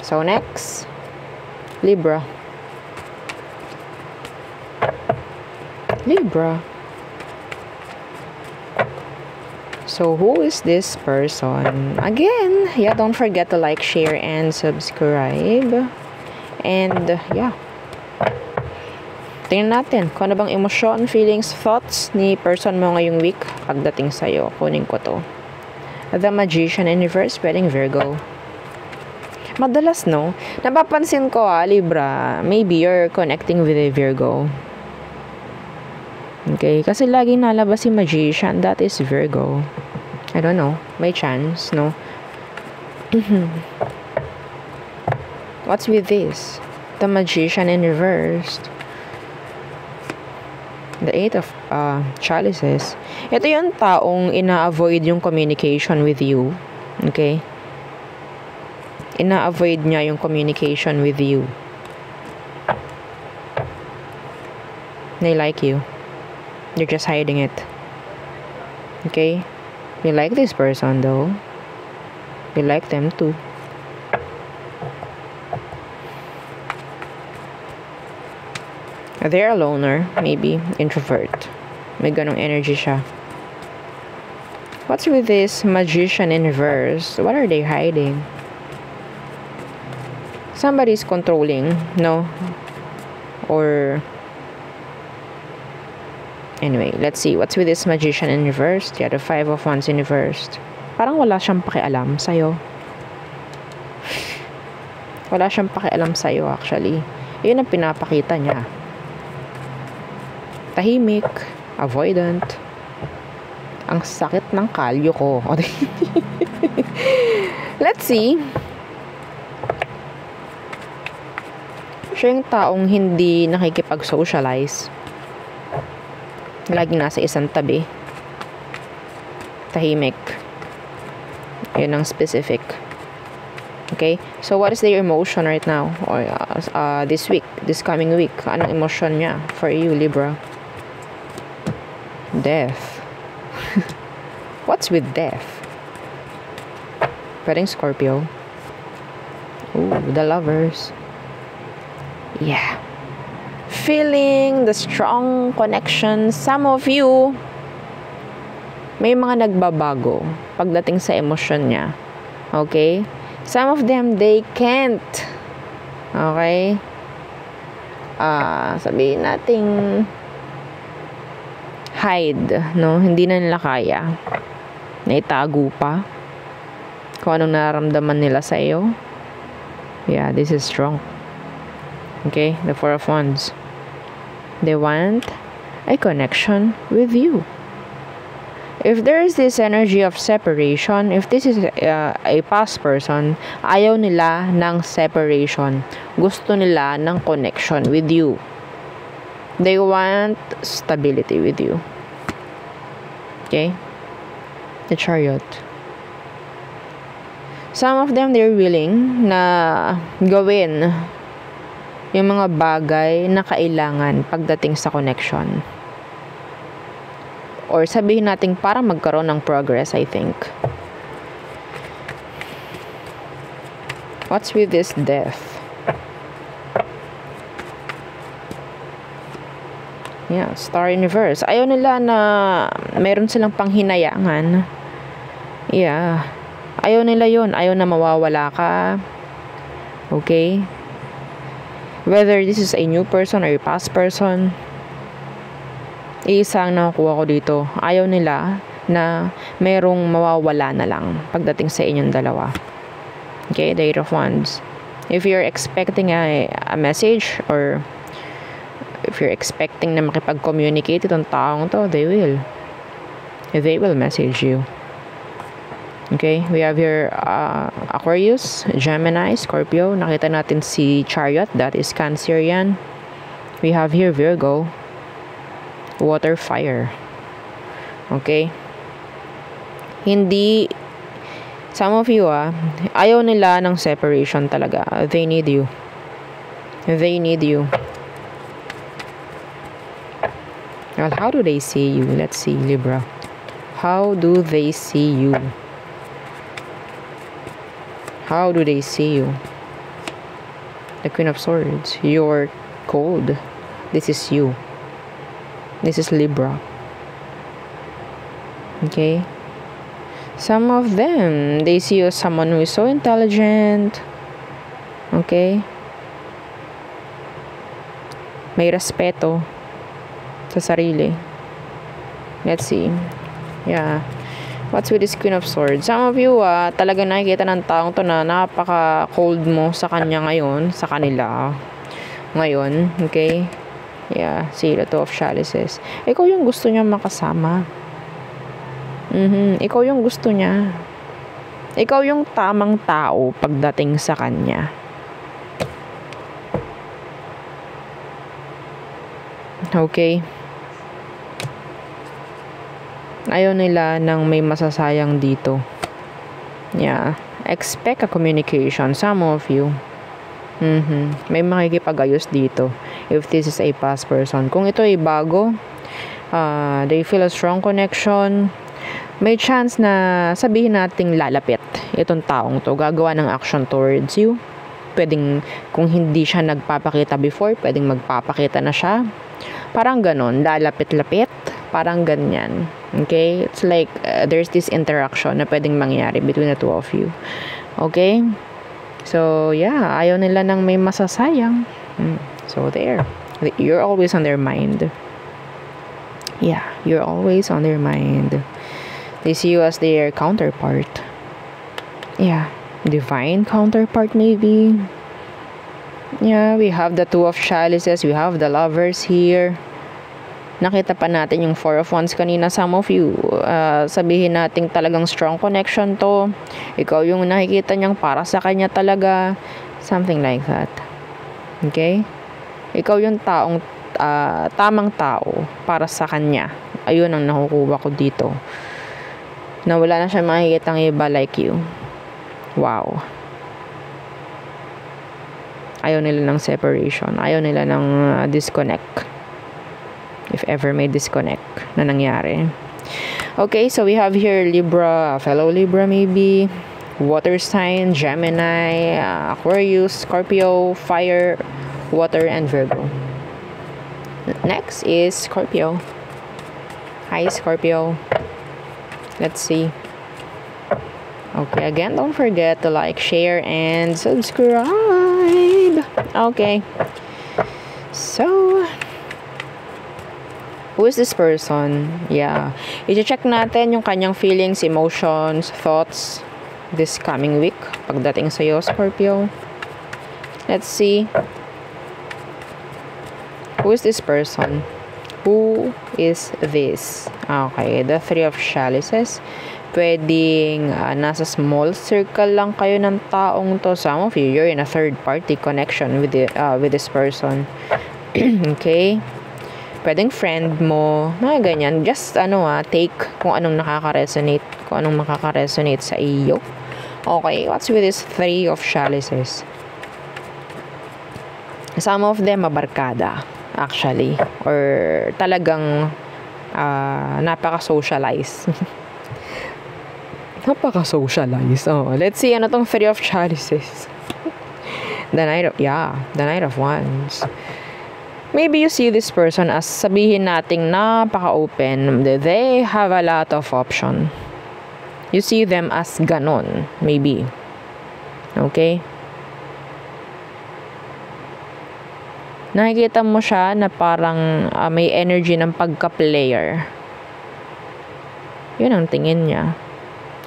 So, next, Libra. Libra. So, who is this person? Again, yeah, don't forget to like, share, and subscribe. And, yeah. Tingnan natin kung ano bang emosyon, feelings, thoughts ni person mo ngayong week pagdating sa'yo. Kunin ko to. The Magician in reverse, pwedeng Virgo. Madalas, no? Napapansin ko, Libra, maybe you're connecting with a Virgo. Okay? Kasi lagi nalabas si Magician, that is Virgo. I don't know. May chance, no? What's with this? The Magician in reversed. The Eight of Chalices. Ito yung taong ina-avoid yung communication with you. Okay? Ina-avoid niya yung communication with you. They like you. You're just hiding it. Okay? You like this person though. You like them too. They're a loner, maybe introvert. May ganong energy siya. What's with this Magician in reverse? What are they hiding? Somebody's controlling, no? Or anyway, let's see. What's with this Magician in reverse? Yeah, the Five of Wands in reverse. Parang wala siyang pakialam sa'yo. Wala siyang pakialam sa'yo actually. Yun ang pinapakita niya. Tahimik, avoidant. Ang sakit ng kalyo ko. Let's see. Siya yung taong hindi nakikipag-socialize. Laging nasa isang tabi. Tahimik. Yun ang specific. Okay? So, what is their emotion right now? Or this week, this coming week? Anong emotion niya for you, Libra? Death. What's with death? Pwedeng Scorpio. Ooh, the Lovers. Yeah. Feeling the strong connection. Some of you, may mga nagbabago pagdating sa emosyon niya. Okay? Some of them, they can't. Okay? Sabihin nating hide, no? Hindi na nila kaya. Naitago pa. Kung anong nararamdaman nila sa iyo. Yeah, this is strong. Okay? The Four of Wands. They want a connection with you. If there is this energy of separation, if this is a past person, ayaw nila ng separation. Gusto nila ng connection with you. They want stability with you. Okay? The Chariot. Some of them, they're willing na gawin yung mga bagay na kailangan pagdating sa connection. Or sabihin natin para magkaroon ng progress, I think. What's with this Death? Yeah, Star in reverse. Ayaw nila na meron silang panghinayangan. Yeah. Ayaw nila yun. Ayaw na mawawala ka. Okay? Whether this is a new person or a past person, isa ang nakukuha ko dito. Ayaw nila na merong mawawala na lang pagdating sa inyong dalawa. Okay? The Eight of Wands. If you're expecting a message or if you're expecting na makipag-communicate itong taong to, they will. They will message you. Okay? We have here Aquarius, Gemini, Scorpio. Nakita natin si Chariot. That is Cancerian. We have here Virgo. Water, fire. Okay? Hindi, some of you, ayaw nila ng separation talaga. They need you. They need you. Well, how do they see you? Let's see, Libra. How do they see you? How do they see you? The Queen of Swords. You're cold. This is you. This is Libra. Okay? Some of them, they see you as someone who is so intelligent. Okay? May respeto sa sarili. Let's see. Yeah. What's with this Queen of Swords? Some of you, talagang nakikita ng taong to na napaka-cold mo sa kanya ngayon, sa kanila. Ngayon, okay? Yeah, see, the Two of Chalices. Ikaw yung gusto niya makasama. Ikaw yung gusto niya. Ikaw yung tamang tao pagdating sa kanya. Okay? Ayaw nila ng may masasayang dito. Yeah. Expect a communication. Some of you. May makikipag-ayos dito. If this is a past person. Kung ito ay bago, they feel a strong connection. May chance na sabihin nating lalapit itong taong to. Gagawa ng action towards you. Pwedeng, kung hindi siya nagpapakita before, pwedeng magpapakita na siya. Parang ganon, lalapit-lapit, parang ganyan. Okay? It's like, there's this interaction na pwedeng mangyari between the two of you. Okay? So, yeah, ayaw nila ng may masasayang. So, there. You're always on their mind. Yeah, you're always on their mind. They see you as their counterpart. Yeah. Divine counterpart maybe. Yeah, we have the Two of Chalices. We have the Lovers here. Nakita pa natin yung Four of Wands kanina. Some of you, sabihin natin talagang strong connection to. Ikaw yung nakikita niyang para sa kanya talaga. Something like that. Okay? Ikaw yung taong, tamang tao para sa kanya. Ayun ang nakukuha ko dito. Na wala na siya makikitang iba like you. Wow. Ayaw nila ng separation. Ayaw nila ng disconnect. If ever may disconnect na nangyari. Okay, so we have here Libra, fellow Libra maybe. Water sign, Gemini, Aquarius, Scorpio, Fire, Water, and Virgo. Next is Scorpio. Hi, Scorpio. Let's see. Okay, again, don't forget to like, share, and subscribe. Okay. So, who is this person? Yeah. I-check natin yung kanyang feelings, emotions, thoughts this coming week. Pagdating sa'yo, Scorpio. Let's see. Who is this person? Who is this? Okay, the Three of Chalices. Pwedeng nasa small circle lang kayo ng taong to. Some of you, you're in a third party connection with this person. Okay? Pwedeng friend mo, mga ganyan. Just take kung anong nakaka-resonate, sa iyo. Okay, what's with this Three of Chalices? Some of them mabarkada, actually, or talagang napaka-socialize. Napaka-socialize. Oh, let's see, ano tong Three of Chalices? The Knight of Wands. Maybe you see this person as, sabihin nating napaka-open. They have a lot of option. You see them as ganon, maybe. Okay? Nakikita mo siya na parang may energy ng pagka-player. Yun ang tingin niya.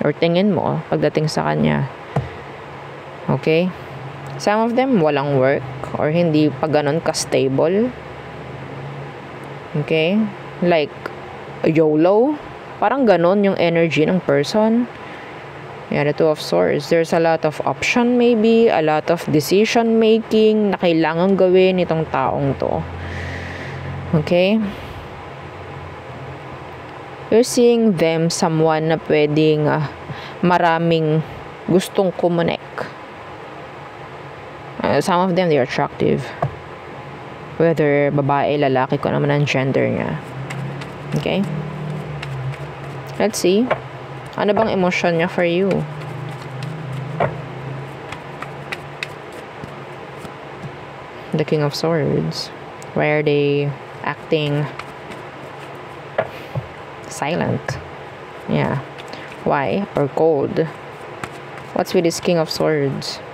Or tingin mo pagdating sa kanya. Okay? Some of them walang work or hindi pa ganon ka-stable. Okay? Like YOLO. Parang ganon yung energy ng person. Yeah, the Two of Swords. There's a lot of option maybe, a lot of decision making na kailangan gawin itong taong to. Okay? You're seeing them someone na pwedeng maraming gustong kumonek. Some of them, they're attractive. Whether babae, lalaki, kung naman ang gender niya. Okay? Let's see. Ano bang emotion niya for you? The King of Swords. Why are they acting silent? Yeah. Why? Or cold? What's with this King of Swords?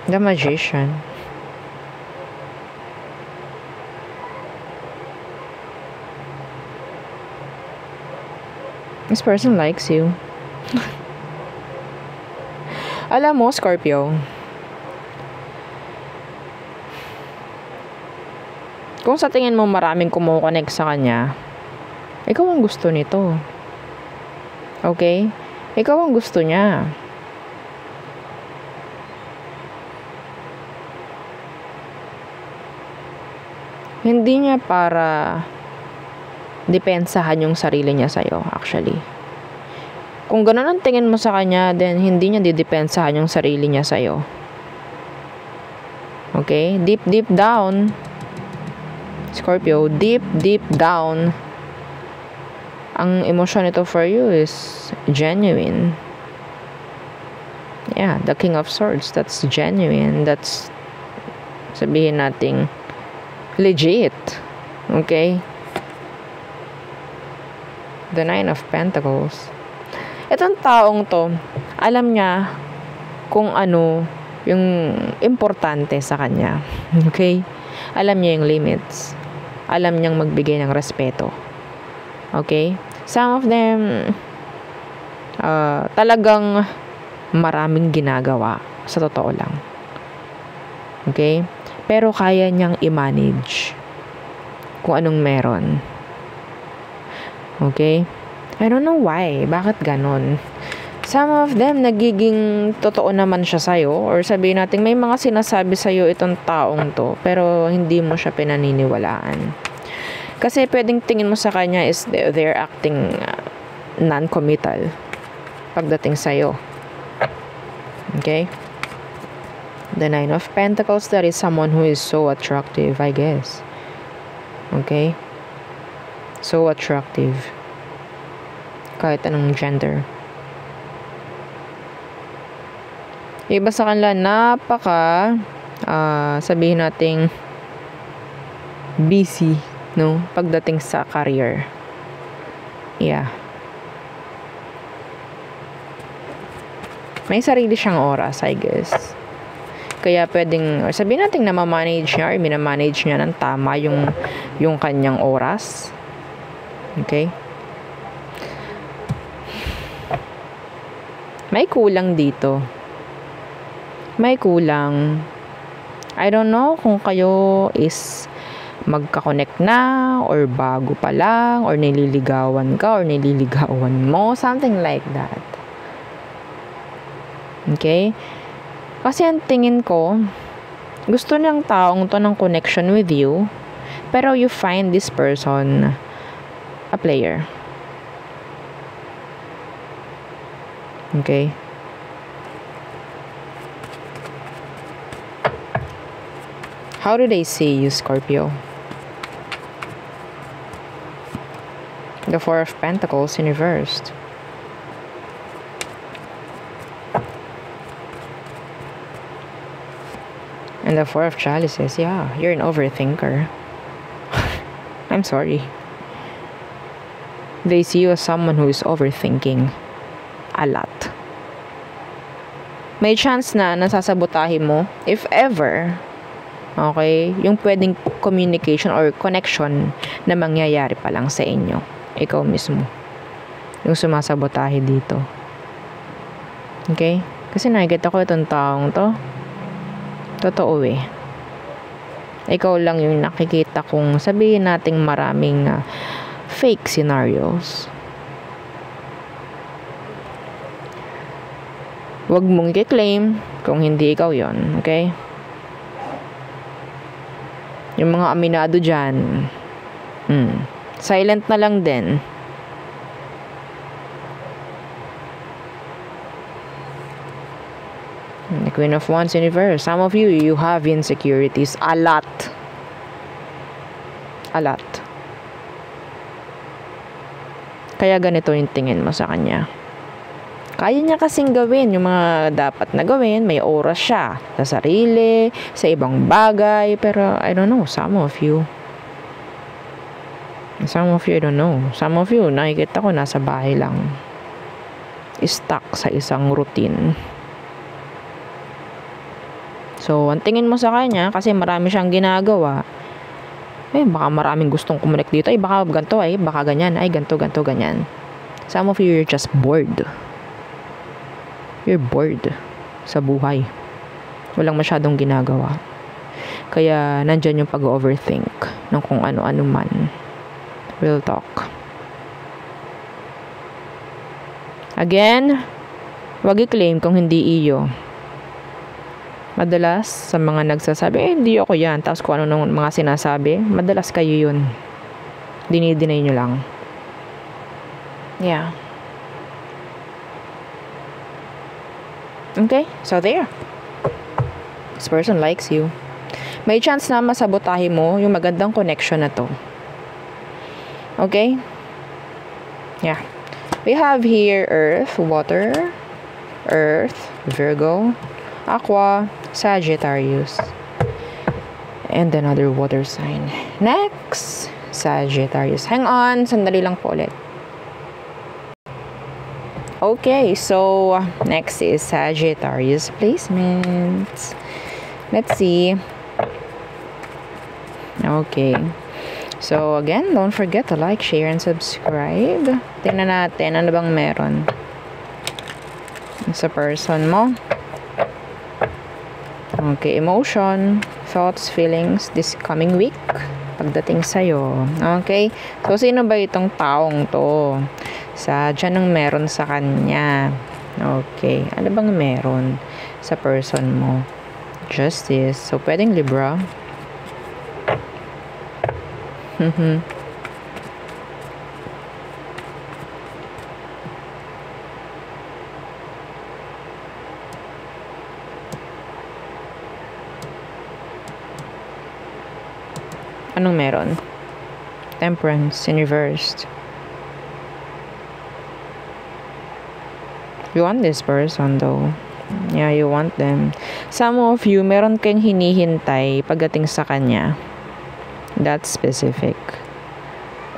The Magician. This person likes you. Alam mo, Scorpio, kung sa tingin mo maraming kumukonek sa kanya, ikaw ang gusto nito. Okay? Ikaw ang gusto niya. Hindi niya para depensahan yung sarili niya sa'yo, actually. Kung ganun ang tingin mo sa kanya, then hindi niya didepensahan yung sarili niya sa'yo. Okay? Deep down, Scorpio, deep down, ang emosyon nito for you is genuine. Yeah, the King of Swords, that's genuine. That's, sabihin nating, legit. Okay? The Nine of Pentacles. Itong taong to, alam niya kung ano yung importante sa kanya. Okay? Alam niya yung limits. Alam niyang magbigay ng respeto. Okay? Some of them, talagang maraming ginagawa. Sa totoo lang. Okay? Pero kaya niyang i-manage kung anong meron. Okay? I don't know why. Bakit ganon? Some of them, nagiging totoo naman siya sa'yo. Or sabihin natin, may mga sinasabi sa'yo itong taong to. Pero hindi mo siya pinaniniwalaan. Kasi pwedeng tingin mo sa kanya is they're acting non-committal pagdating sa'yo. Okay? The Nine of Pentacles, that is someone who is so attractive, I guess. Okay? So attractive. Kahit anong gender. Iba sa kanila, napaka, sabihin nating, busy, no? Pagdating sa career. Yeah. May sarili siyang oras, I guess. Kaya pwedeng, sabihin natin na ma-manage niya or minamanage niya ng tama yung kanyang oras. Okay? May kulang dito. May kulang. I don't know kung kayo is magka-connect na or bago pa lang or nililigawan ka or nililigawan mo. Something like that. Okay? Kasi ang tingin ko, gusto ng taong to ng connection with you, pero you find this person a player. Okay? How do they see you, Scorpio? The Four of Pentacles in reversed. And the Four of Chalices, yeah, you're an overthinker. I'm sorry. They see you as someone who is overthinking a lot. May chance na nasasabotahin mo, if ever, okay, yung pwedeng communication or connection na mangyayari pa lang sa inyo. Ikaw mismo. Yung sumasabotahe dito. Okay? Kasi nakikita ko itong taong to. Totoo eh. Ikaw lang yung nakikita kong sabihin nating maraming fake scenarios. Huwag mong i-claim kung hindi ikaw yon, okay? Yung mga aminado dyan, silent na lang din. The Queen of Wands in reverse. Some of you have insecurities. A lot. A lot. Kaya ganito yung tingin mo sa kanya. Kaya niya kasing gawin yung mga dapat na gawin. May oras siya sa sarili, sa ibang bagay. Pero, I don't know, some of you, I don't know. Some of you, nakikita ko, nasa bahay lang. Stuck sa isang routine. So, ang tingin mo sa kanya, kasi marami siyang ginagawa, baka maraming gustong kumunik dito. Baka ganito, baka ganyan. Ganito, ganyan. Some of you, you're just bored. You're bored sa buhay. Walang masyadong ginagawa. Kaya, nandyan yung pag-overthink ng kung ano-ano man. Real talk. Again, wag i-claim kung hindi iyo. Madalas, sa mga nagsasabi, hindi ako yan. Tapos kung ano nung mga sinasabi, madalas kayo yun. Dinideny nyo lang. Yeah. Okay, so there. This person likes you. May chance na masabotahe mo yung magandang connection na to. Okay? Yeah. We have here Earth, Water, Earth, Virgo, Aqua, Sagittarius, and another water sign. Next, Sagittarius. Hang on, sandali lang po ulit. Okay, so next is Sagittarius placements. Let's see. Okay. So again, don't forget to like, share, and subscribe. Tingnan natin ano bang meron sa person mo. Okay, emotion, thoughts, feelings this coming week pagdating sa'yo. Okay? So, sino ba itong taong to? Dyan ang meron sa kanya. Okay. Ano bang meron sa person mo? Justice. So, pwedeng Libra. Anong meron? Temperance in reversed. You want this person though. Yeah, you want them. Some of you, meron kayong hinihintay pagdating sa kanya. That's specific.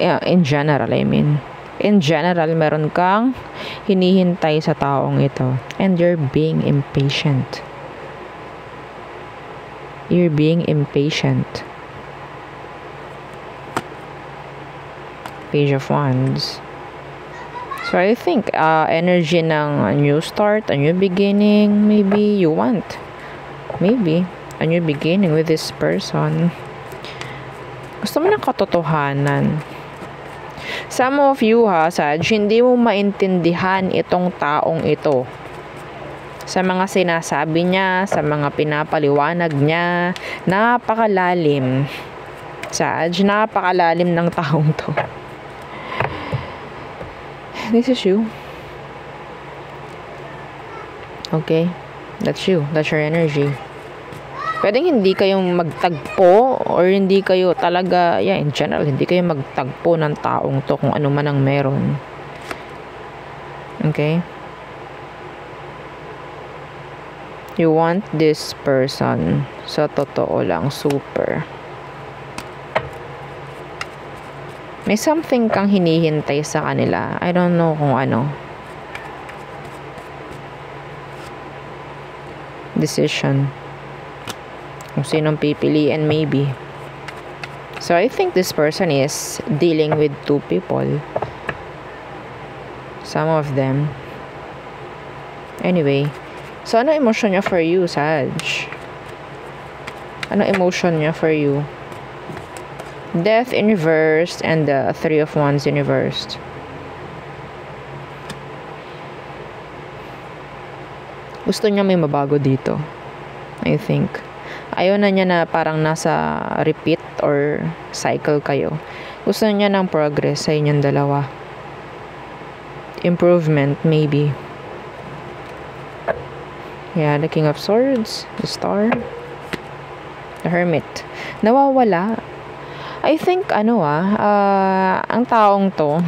Yeah, in general, I mean. In general, meron kang hinihintay sa taong ito. And you're being impatient. You're being impatient. Page of Wands. So I think energy ng a new start, a new beginning, maybe you want. Maybe a new beginning with this person. Gusto mo ng katotohanan. Some of you Sag, hindi mo maintindihan itong taong ito. Sa mga sinasabi niya, sa mga pinapaliwanag niya, napakalalim. Sag, napakalalim ng taong to. This is you. Okay? That's you. That's your energy. Pwedeng hindi kayong magtagpo or hindi kayo talaga, yeah, in general, hindi kayo magtagpo ng taong to kung ano man ang meron. Okay? You want this person. Sa totoo lang, super. May something kang hinihintay sa kanila. I don't know kung ano. Decision. Kung sinong pipiliin, maybe. So, I think this person is dealing with two people. Some of them. Anyway. So, ano emotion niya for you, Sag? Ano emotion niya for you? Death in reversed and the Three of Wands in reversed. Gusto niya may mabago dito. I think. Ayaw na niya na parang nasa repeat or cycle kayo. Gusto niya ng progress sa inyong dalawa. Improvement, maybe. Yeah, the King of Swords, the Star, the Hermit. Nawawala. I think, ang taong to,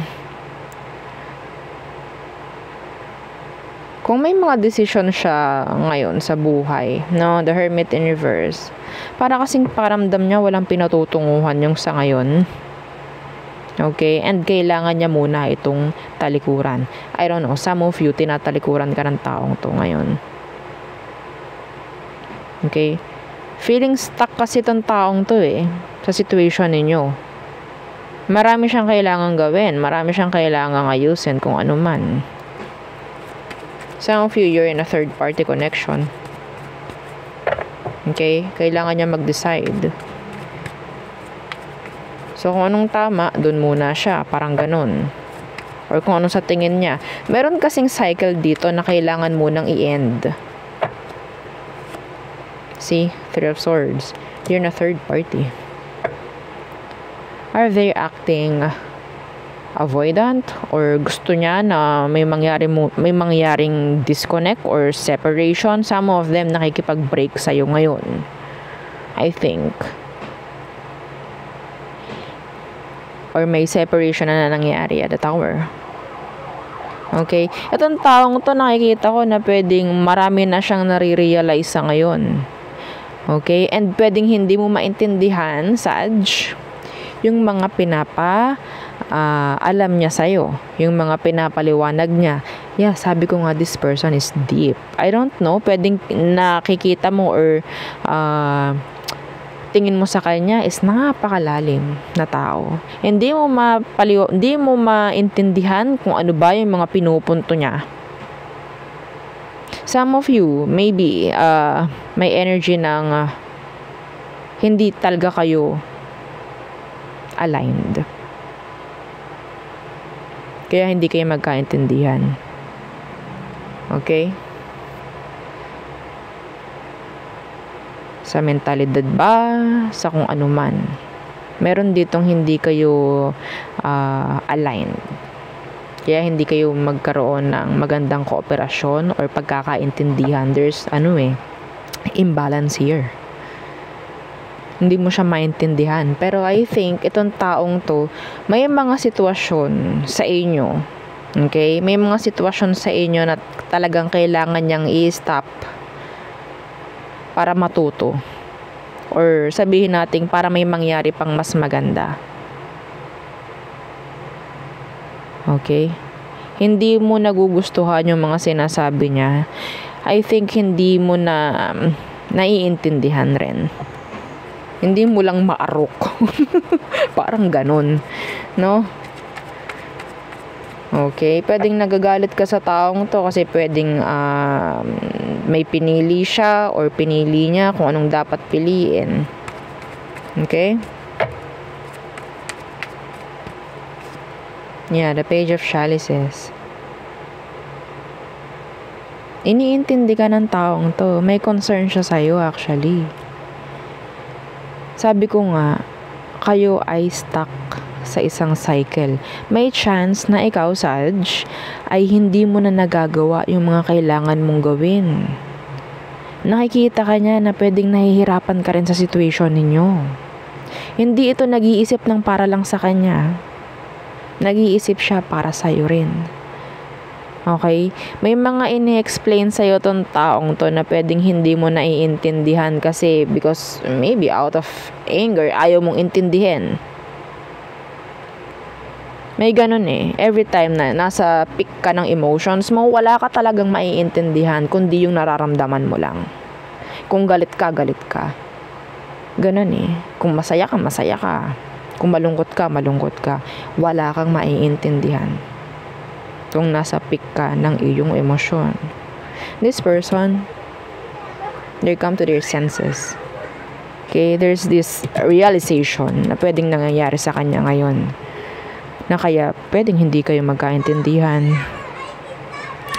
kung may mga decision siya ngayon sa buhay, no, the Hermit in reverse, para kasing paramdam niya walang pinatutunguhan yung sa ngayon. Okay? And kailangan niya muna itong talikuran. I don't know, some of you, tinatalikuran ka ng taong to ngayon. Okay? Feeling stuck kasi itong taong to sa situation ninyo. Marami siyang kailangan gawin. Marami siyang kailangan ayusin kung ano man. Some of you, you're in a third party connection. Okay? Kailangan niya mag-decide. So, kung anong tama, dun muna siya. Parang ganun. or kung ano sa tingin niya. Meron kasing cycle dito na kailangan munang i-end. See? Three of Swords. You're na third party. Are they acting avoidant or gusto niya na may mangyaring disconnect or separation? Some of them nakikipag-break sa'yo ngayon, I think. Or may separation na nangyari at the Tower. Okay? Itong taong to, nakikita ko na pwedeng marami na siyang nare-realize sa ngayon. Okay? And pwedeng hindi mo maintindihan, Sag, yung mga alam niya sa'yo. Yung mga pinapaliwanag niya. Yeah, sabi ko nga, this person is deep. I don't know, pwedeng nakikita mo or tingin mo sa kanya is napakalalim na tao. Hindi mo maintindihan kung ano ba yung mga pinupunto niya. Some of you, maybe, may energy ng hindi talaga kayo aligned. Kaya hindi kayo magkaintindihan. Okay? Sa mentalidad ba, sa kung ano man. Meron ditong hindi kayo aligned. Kaya hindi kayo magkaroon ng magandang kooperasyon or pagkakaintindihan. There's imbalance here. Hindi mo siya maintindihan. Pero I think itong taong to, may mga sitwasyon sa inyo. Okay? May mga sitwasyon sa inyo na talagang kailangan niyang i-stop para matuto. Or sabihin natin para may mangyari pang mas maganda. Okay? Hindi mo nagugustuhan yung mga sinasabi niya. I think hindi mo na naiintindihan rin. Hindi mo lang maarok. Parang ganun. No? Okay? Pwedeng nagagalit ka sa taong to kasi pwedeng may pinili siya or pinili niya kung anong dapat piliin. Okay? Yeah, the Page of Chalices. Iniintindi ka ng taong to. May concern siya sa'yo actually. Sabi ko nga, kayo ay stuck sa isang cycle. May chance na ikaw, Sag, ay hindi mo na nagagawa yung mga kailangan mong gawin. Nakikita ka niya na pwedeng nahihirapan ka rin sa situation ninyo. Hindi ito nag-iisip ng para lang sa kanya. Nag-iisip siya para sa'yo rin. Okay? May mga ini-explain sa'yo tong taong to na pwedeng hindi mo naiintindihan kasi because maybe out of anger, ayaw mong intindihin. May ganun every time na nasa peak ka ng emotions mo, wala ka talagang maiintindihan kundi yung nararamdaman mo lang. Kung galit ka, galit ka. Ganun Kung masaya ka, masaya ka. Kung malungkot ka, malungkot ka. Wala kang maiintindihan kung nasa peak ka ng iyong emosyon. This person, they come to their senses. Okay, there's this realization na pwedeng nangyayari sa kanya ngayon. Na kaya pwedeng hindi kayo magkaintindihan.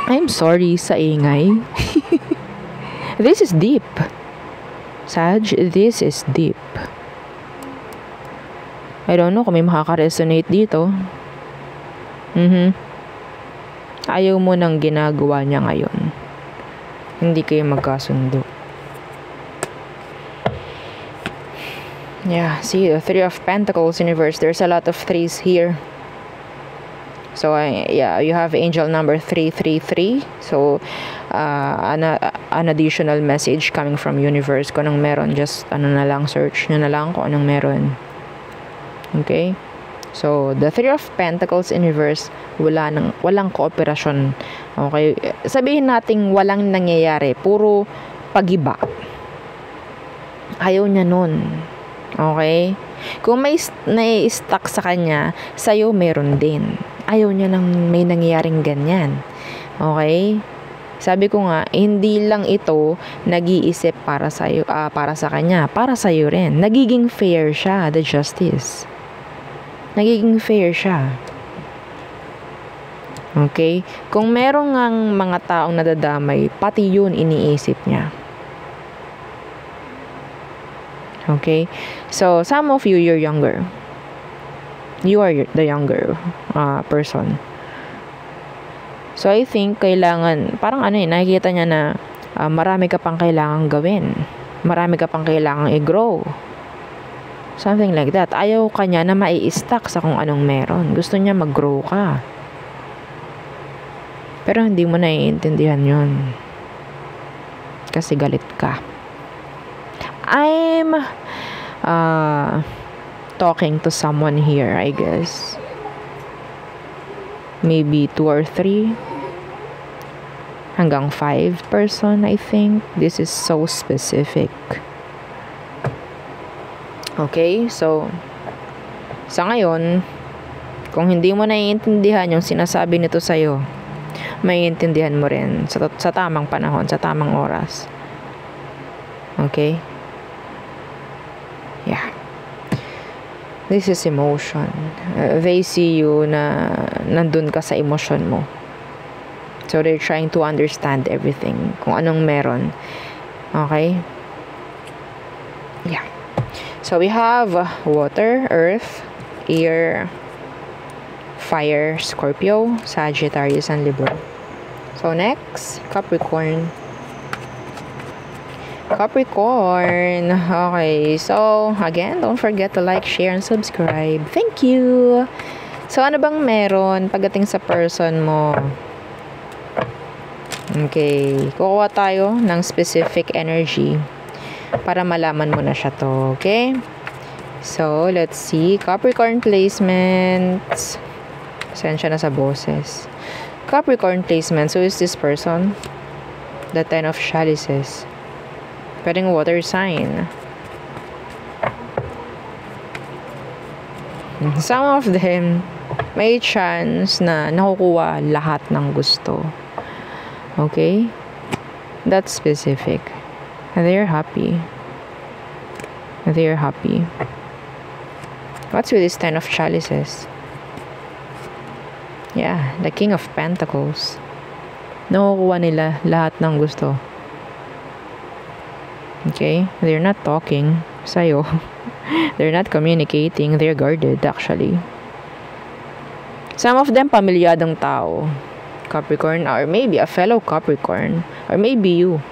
I'm sorry sa ingay. This is deep. Sag, this is deep. I don't know kung may makaka-resonate dito. Ayaw mo nang ginagawa niya ngayon. Hindi kayo magkasundo. Yeah, see, the Three of Pentacles universe. There's a lot of threes here. So, yeah, you have angel number 333. So, an additional message coming from universe. Kung anong meron, just na lang, search nyo na lang kung anong meron. Okay? So, the Three of Pentacles universe, walang kooperasyon. Okay? Sabihin nating walang nangyayari. Puro pagiba. Ayaw niya nun. Okay? Kung may nai-stuck sa kanya, sa'yo meron din. Ayaw niya lang may nangyayaring ganyan. Okay? Sabi ko nga, hindi lang ito nag-iisip para sa kanya, para sa'yo rin. Nagiging fair siya, the justice. Nagiging fair siya. Okay? Kung merong ngang mga taong nadadamay, pati yun iniisip niya. Okay? So, some of you, you're younger. You are the younger person. So, I think kailangan, parang nakikita niya na marami ka pang kailangang gawin. Marami ka pang kailangang i-grow. Something like that. Ayaw ka niya na mai-stuck sa kung anong meron. Gusto niya mag-grow ka. Pero hindi mo naiintindihan yun. Kasi galit ka. I'm talking to someone here, I guess. Maybe 2 or 3. Hanggang 5 person, I think. This is so specific. Okay, so sa ngayon, kung hindi mo naiintindihan yung sinasabi nito sa'yo, maiintindihan mo rin sa tamang panahon, sa tamang oras. Okay? Yeah. This is emotion. They see you na nandun ka sa emotion mo. So, they're trying to understand everything. Kung anong meron. Okay? Yeah. So, we have water, earth, air, fire, Scorpio, Sagittarius, and Libra. So, next, Capricorn. Capricorn. Okay. So, again, don't forget to like, share, and subscribe. Thank you! So, ano bang meron pagdating sa person mo? Okay. Kukuha tayo ng specific energy para malaman mo na siya to. Okay? So, let's see. Capricorn placements. Pasensya na sa boses. Capricorn placements. Who is this person? The Ten of Chalices. Pwedeng water sign. Some of them, may chance na nakukuha lahat ng gusto. Okay? That's specific. They're happy. They're happy. What's with this Ten of Chalices? Yeah, the King of Pentacles. Nakukuha nila lahat ng gusto. Okay? They're not talking sa'yo. They're not communicating. They're guarded, actually. Some of them, pamilyadong tao. Capricorn, or maybe a fellow Capricorn. Or maybe you.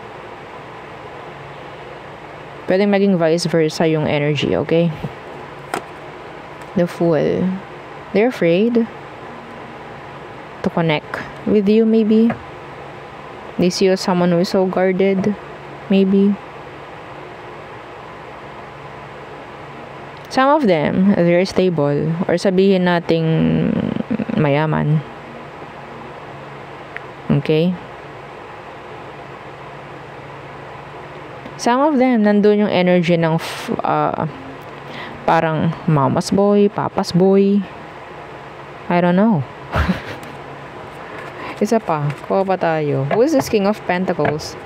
Pwedeng maging vice versa yung energy, okay? The Fool. They're afraid to connect with you, maybe. They see you as someone who is so guarded, maybe. Some of them, they're stable. Or sabihin nating mayaman. Okay? Some of them, nandun yung energy ng parang mama's boy, papa's boy. I don't know. Isa pa. Kuha pa tayo. Who is this King of Pentacles?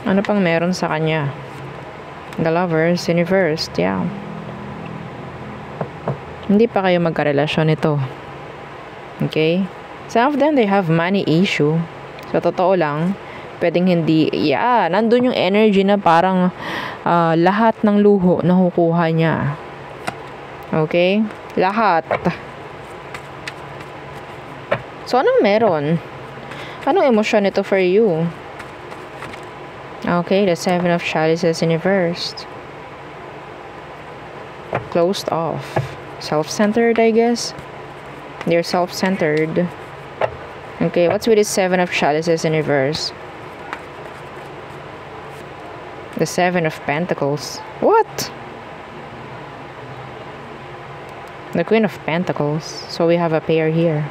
Ano pang meron sa kanya? The Lovers, Universe, yeah. Hindi pa kayo magkarelasyon ito. Okay? Some of them, they have money issue. So, totoo lang, pwedeng hindi, nandun yung energy na parang lahat ng luho nakukuha niya. Okay? Lahat. So, anong meron? Anong emosyon ito for you? Okay, the Seven of Chalices in reverse. Closed off. Self-centered, I guess. They're self-centered. Okay, what's with the Seven of Chalices in reverse? The Seven of Pentacles. What? The Queen of Pentacles. So we have a pair here.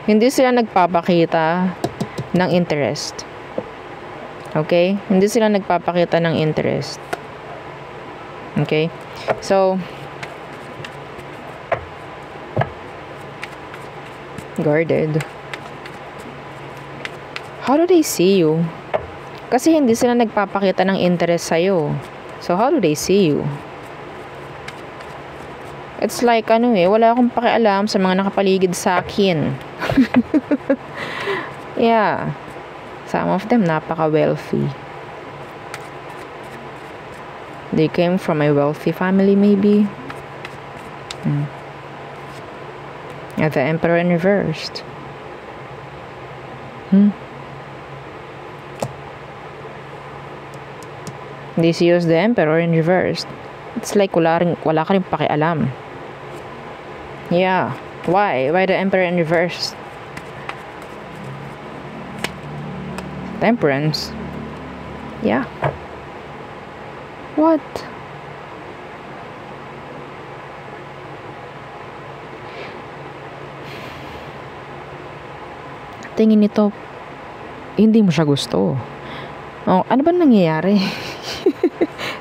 Hindi sila nagpapakita ng interest. Okay? Hindi sila nagpapakita ng interest. Okay? So, guarded. How do they see you? Kasi hindi sila nagpapakita ng interest sa'yo. So, how do they see you? It's like, wala akong pakialam sa mga nakapaligid sa akin. Yeah. Some of them, napaka-wealthy. They came from a wealthy family, maybe. Yeah, the Emperor in reversed. This is the Emperor in reversed. It's like wala ka rin pakialam. Yeah. Why? Why the Emperor in reverse? Temperance. Yeah. What? Tingin nito, hindi mo siya gusto. Oh, ano ba nangyayari?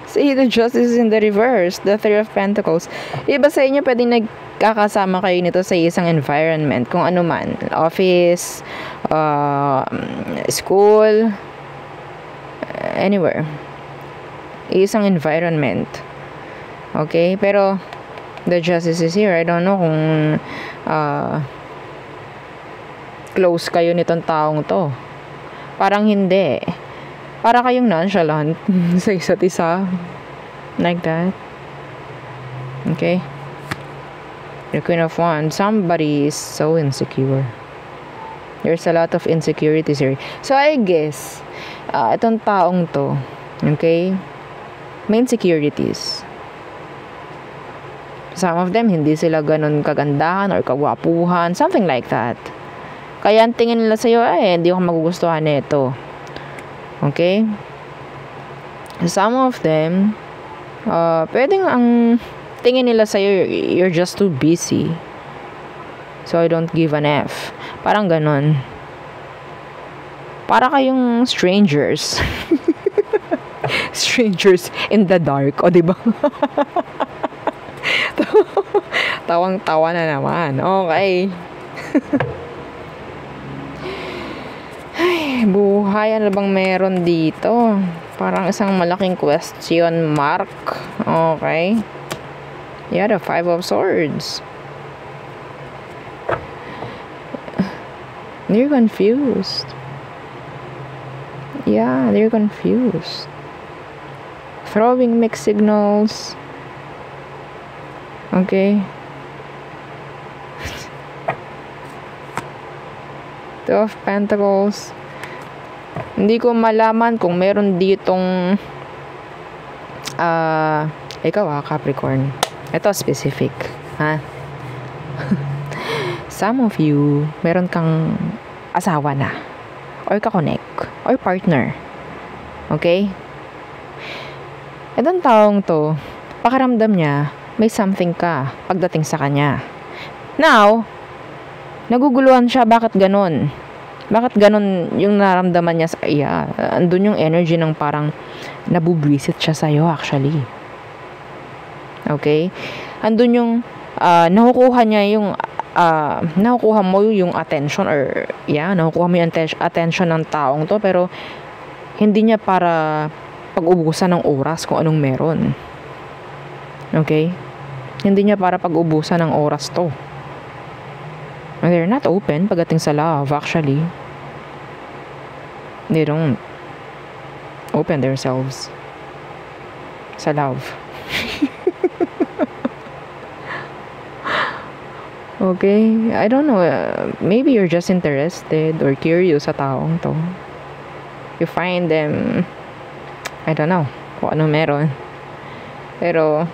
See, the Justice is in the reverse. The Three of Pentacles. Iba sa inyo, pwedeng nagkakasama kayo nito sa isang environment. Kung ano man. Office, school, anywhere. Isang environment. Okay? Pero, the Justice is here. I don't know kung close kayo nitong taong to. Parang hindi. Para kayong nonchalant sa isa't isa. Like that. Okay? The Queen of Wands. Somebody is so insecure. There's a lot of insecurities here. So, I guess, itong taong to, okay, may insecurities. Some of them, hindi sila ganun kagandahan or kagwapuhan. Something like that. Kaya ang tingin nila sa'yo, hindi ako magugustuhan nito. Okay? Some of them, pwedeng ang tingin nila sa'yo, you're just too busy. So, I don't give an F. Parang ganon. Para kayong strangers. Strangers in the dark. O, diba? Tawang-tawa na naman. Okay. Ay, buhay. Ano bang meron dito? Parang isang malaking question mark. Okay. Yeah, the Five of Swords. They're confused. Yeah, they're confused. Throwing mixed signals. Okay. Two of Pentacles. Hindi ko malaman kung meron ditong ikaw Capricorn. Ito specific, ha? Some of you, meron kang asawa na or kakonek or partner. Okay? Itong taong to, pakiramdam niya may something ka pagdating sa kanya. Now, naguguluhan siya, bakit ganun? Bakit ganun yung naramdaman niya sa iya? Andun yung energy ng parang nabubwisit siya sa'yo actually. Okay? Andun yung nakukuha niya yung nakukuha mo yung attention or nakukuha mo yung attention ng taong to, pero hindi niya para pag-ubusan ng oras kung anong meron. Okay? Hindi niya para pag-ubusan ng oras to. They're not open pagdating sa love, actually. They don't open themselves sa love. Okay? I don't know. Maybe you're just interested or curious sa taong to. You find them, I don't know, kung ano meron. Pero,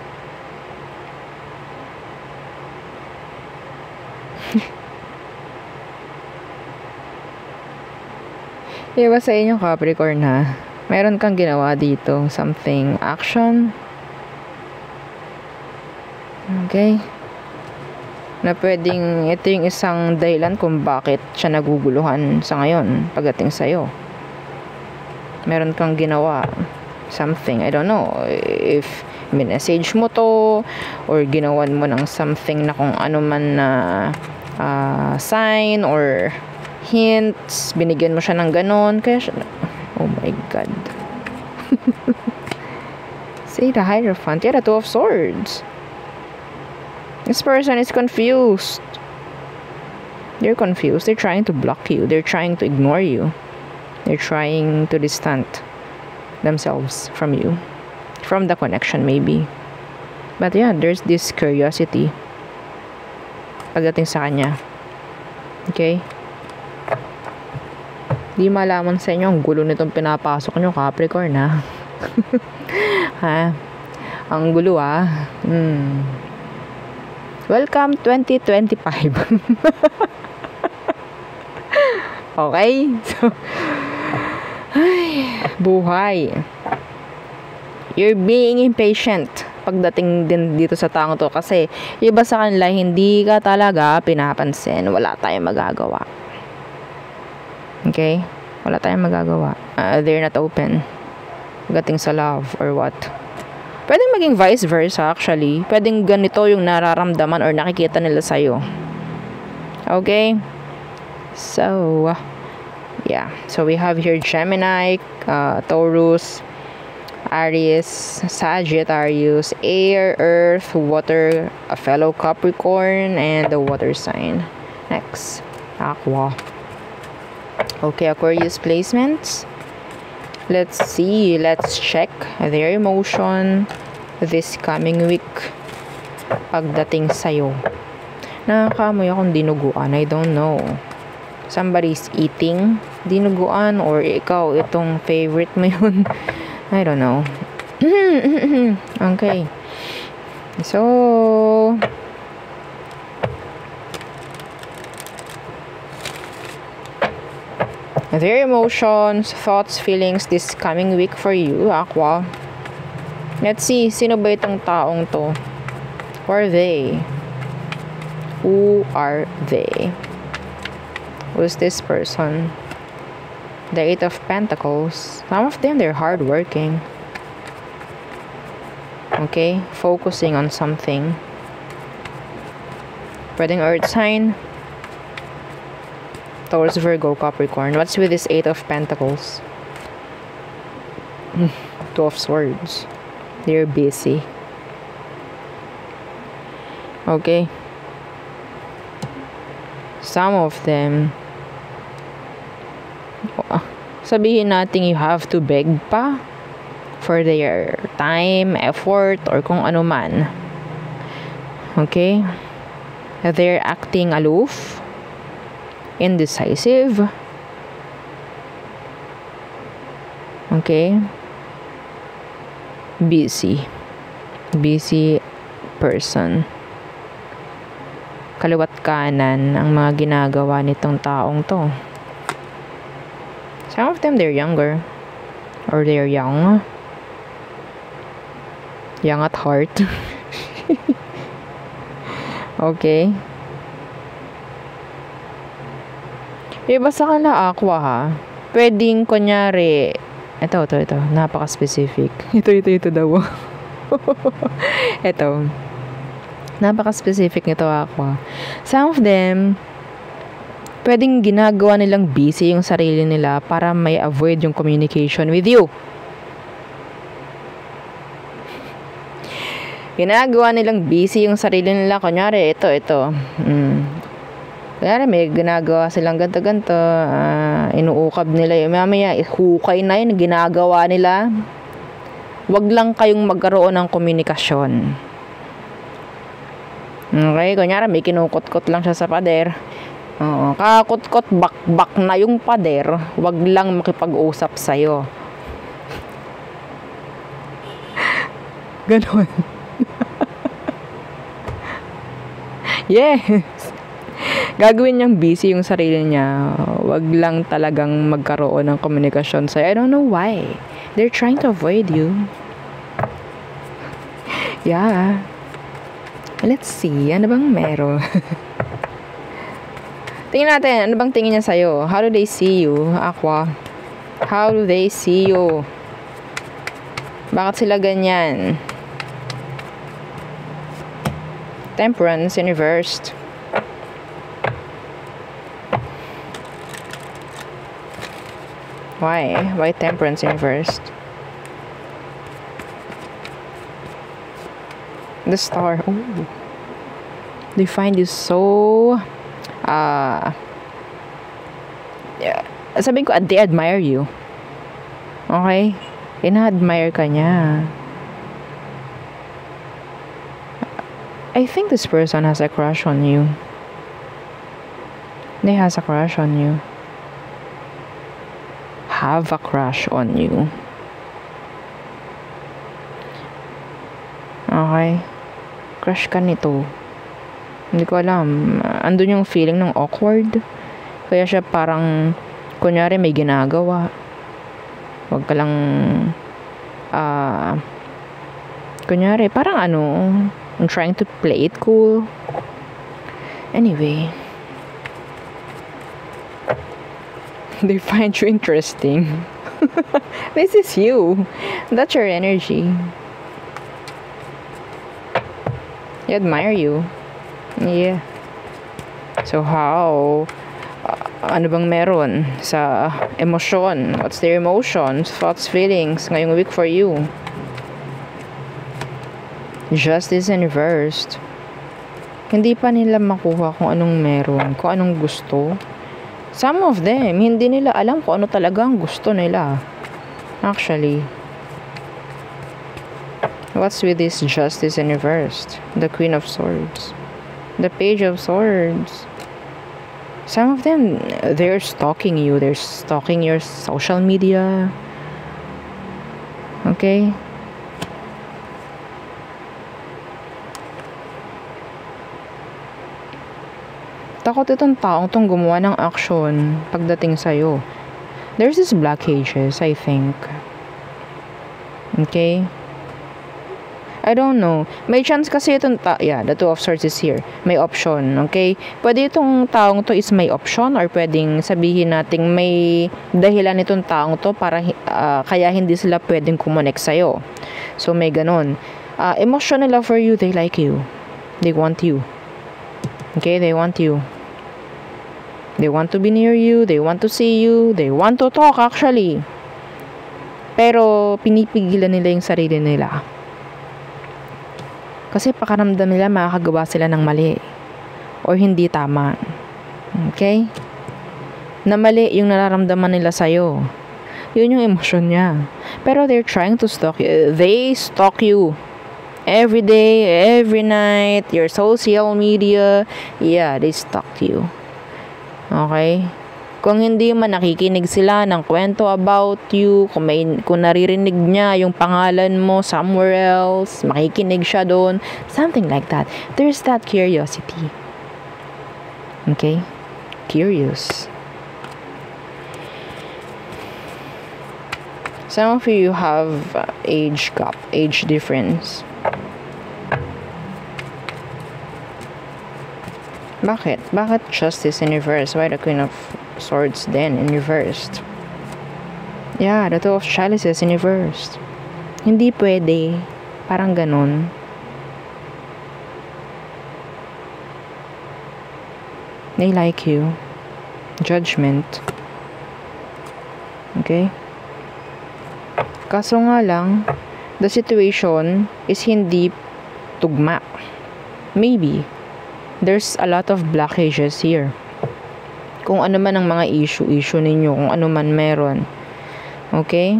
iba sa inyo Capricorn ha, meron kang ginawa dito, something, action, okay, na pwedeng ito yung isang dahilan kung bakit siya naguguluhan sa ngayon pagdating sa'yo. Meron kang ginawa, something, I don't know, if minessage mo to, or ginawan mo ng something na kung ano man na sign, or hints, binigyan mo siya ng ganon, kaya siya, oh my god. See, the Hierophant, yeah, the Two of Swords. This person is confused. They're confused. They're trying to block you. They're trying to ignore you. They're trying to distance themselves from you. From the connection, maybe. But yeah, there's this curiosity pagdating sa kanya. Okay? Di malaman sa inyo ang gulo nitong pinapasok nyo, Capricorn, ha? Ha? Ang gulo, ha? Welcome 2025. Okay? So, ay, buhay. You're being impatient pagdating din dito sa taong to kasi iba sa kanila hindi ka talaga pinapansin. Wala tayong magagawa. Okay? Wala tayong magagawa. They're not open pagdating sa love or what. Pwedeng maging vice versa actually. Pwedeng ganito yung nararamdaman or nakikita nila sa'yo. Okay? So, yeah. So, we have here Gemini, Taurus, Aries, Sagittarius, Air, Earth, Water, a fellow Capricorn, and the water sign. Next, Aqua. Okay, Aquarius placements. Let's see. Let's check their emotion this coming week pagdating sa'yo. Nakakamoy akong dinuguan. I don't know. Somebody's eating dinuguan or ikaw itong favorite mo yun. I don't know. Okay. So, their emotions, thoughts, feelings this coming week for you, Aqua. Let's see, sino ba itong taong to? Who are they? Who are they? Who's this person? The Eight of Pentacles. Some of them, they're hardworking. Okay? Focusing on something. Pwedeng Earth sign. Taurus, Virgo, Capricorn. What's with this Eight of Pentacles? Two of Swords. They're busy. Okay? Some of them, sabihin natin you have to beg pa for their time, effort, or kung ano man. Okay? They're acting aloof, indecisive. Okay? Busy. Busy person. Kaliwat kanan ang mga ginagawa nitong taong to. Some of them, they're younger. Or they're young. Young at heart. Okay. Iba sa kanila, Aqua, ha? Pwedeng, kunyari, ito. Napaka-specific. Ito daw. Ito. Napaka-specific nito, Aqua. Some of them, pwedeng ginagawa nilang busy yung sarili nila para may avoid yung communication with you. Ginagawa nilang busy yung sarili nila. Kunyari, ito. Kunyari, may ginagawa silang ganto-ganto. Inuukab nila yun. Mamaya, hukay na yun. Ginagawa nila. Wag lang kayong magkaroon ng komunikasyon. Okay, kunyari may kinukot-kot lang siya sa pader. Kakot-kot, bak-bak na yung pader. Wag lang makipag-usap sa'yo. Ganon. Yes. Gagawin niyang busy yung sarili niya. Wag lang talagang magkaroon ng komunikasyon sa'yo. I don't know why. They're trying to avoid you. Yeah. Let's see. Ano bang meron? Tingnan natin. Ano bang tingin niya sa'yo? How do they see you, Aqua? How do they see you? Bakit sila ganyan? Temperance in reversed. Why? Why temperance in reversed? The Star. Ooh. They find you so, sabihin ko, they admire you. Okay? Ina-admire ka niya. I think this person has a crush on you. They has a crush on you. Have a crush on you. Okay? Crush ka nito. Hindi ko alam. Andun yung feeling ng awkward. Kaya siya parang, kunyari may ginagawa. Huwag ka lang, kunyari, parang I'm trying to play it cool. Anyway. They find you interesting. This is you. That's your energy. They admire you. Yeah. So how? Ano bang meron sa emosyon? What's their emotions, thoughts, feelings ngayong week for you? Justice in reversed. Hindi pa nila makuha kung anong meron, kung anong gusto. Some of them, hindi nila alam kung ano talagang gusto nila. Actually. What's with this justice in reversed? The Queen of Swords. The Page of Swords. Some of them, they're stalking you. They're stalking your social media. Okay? Takot itong taong tong gumawa ng action pagdating sa'yo. There's this blockages, I think. Okay? I don't know. May chance kasi itong the Two of Swords is here. May option, okay? Pwede itong taong to is may option or pwedeng sabihin nating may dahilan itong taong to para kaya hindi sila pwedeng kumonek sa'yo. So, may ganon. Emotional love for you, they like you. They want you. Okay? They want you. They want to be near you. They want to see you. They want to talk, actually. Pero, pinipigilan nila yung sarili nila. Kasi pakaramdam nila makakagawa sila ng mali or hindi tama. Okay? Na mali yung nararamdaman nila sa'yo. Yun yung emosyon niya. Pero they're trying to stalk you. They stalk you. Every day, every night, your social media. Yeah, they stalk you. Okay? Kung hindi man nakikinig sila ng kwento about you, kung naririnig niya yung pangalan mo somewhere else, makikinig siya doon, something like that. There's that curiosity. Okay? Curious. Some of you have age gap, age difference. Bakit? Bakit justice in reverse? Why the Queen of Swords then in reversed? Yeah, the Two of Chalices in reversed. Hindi pwede. Parang ganun. They like you. Judgment. Okay? Kaso nga lang, the situation is hindi tugma. Maybe. There's a lot of blockages here. Kung ano man ang mga issue ninyo, kung ano man meron. Okay?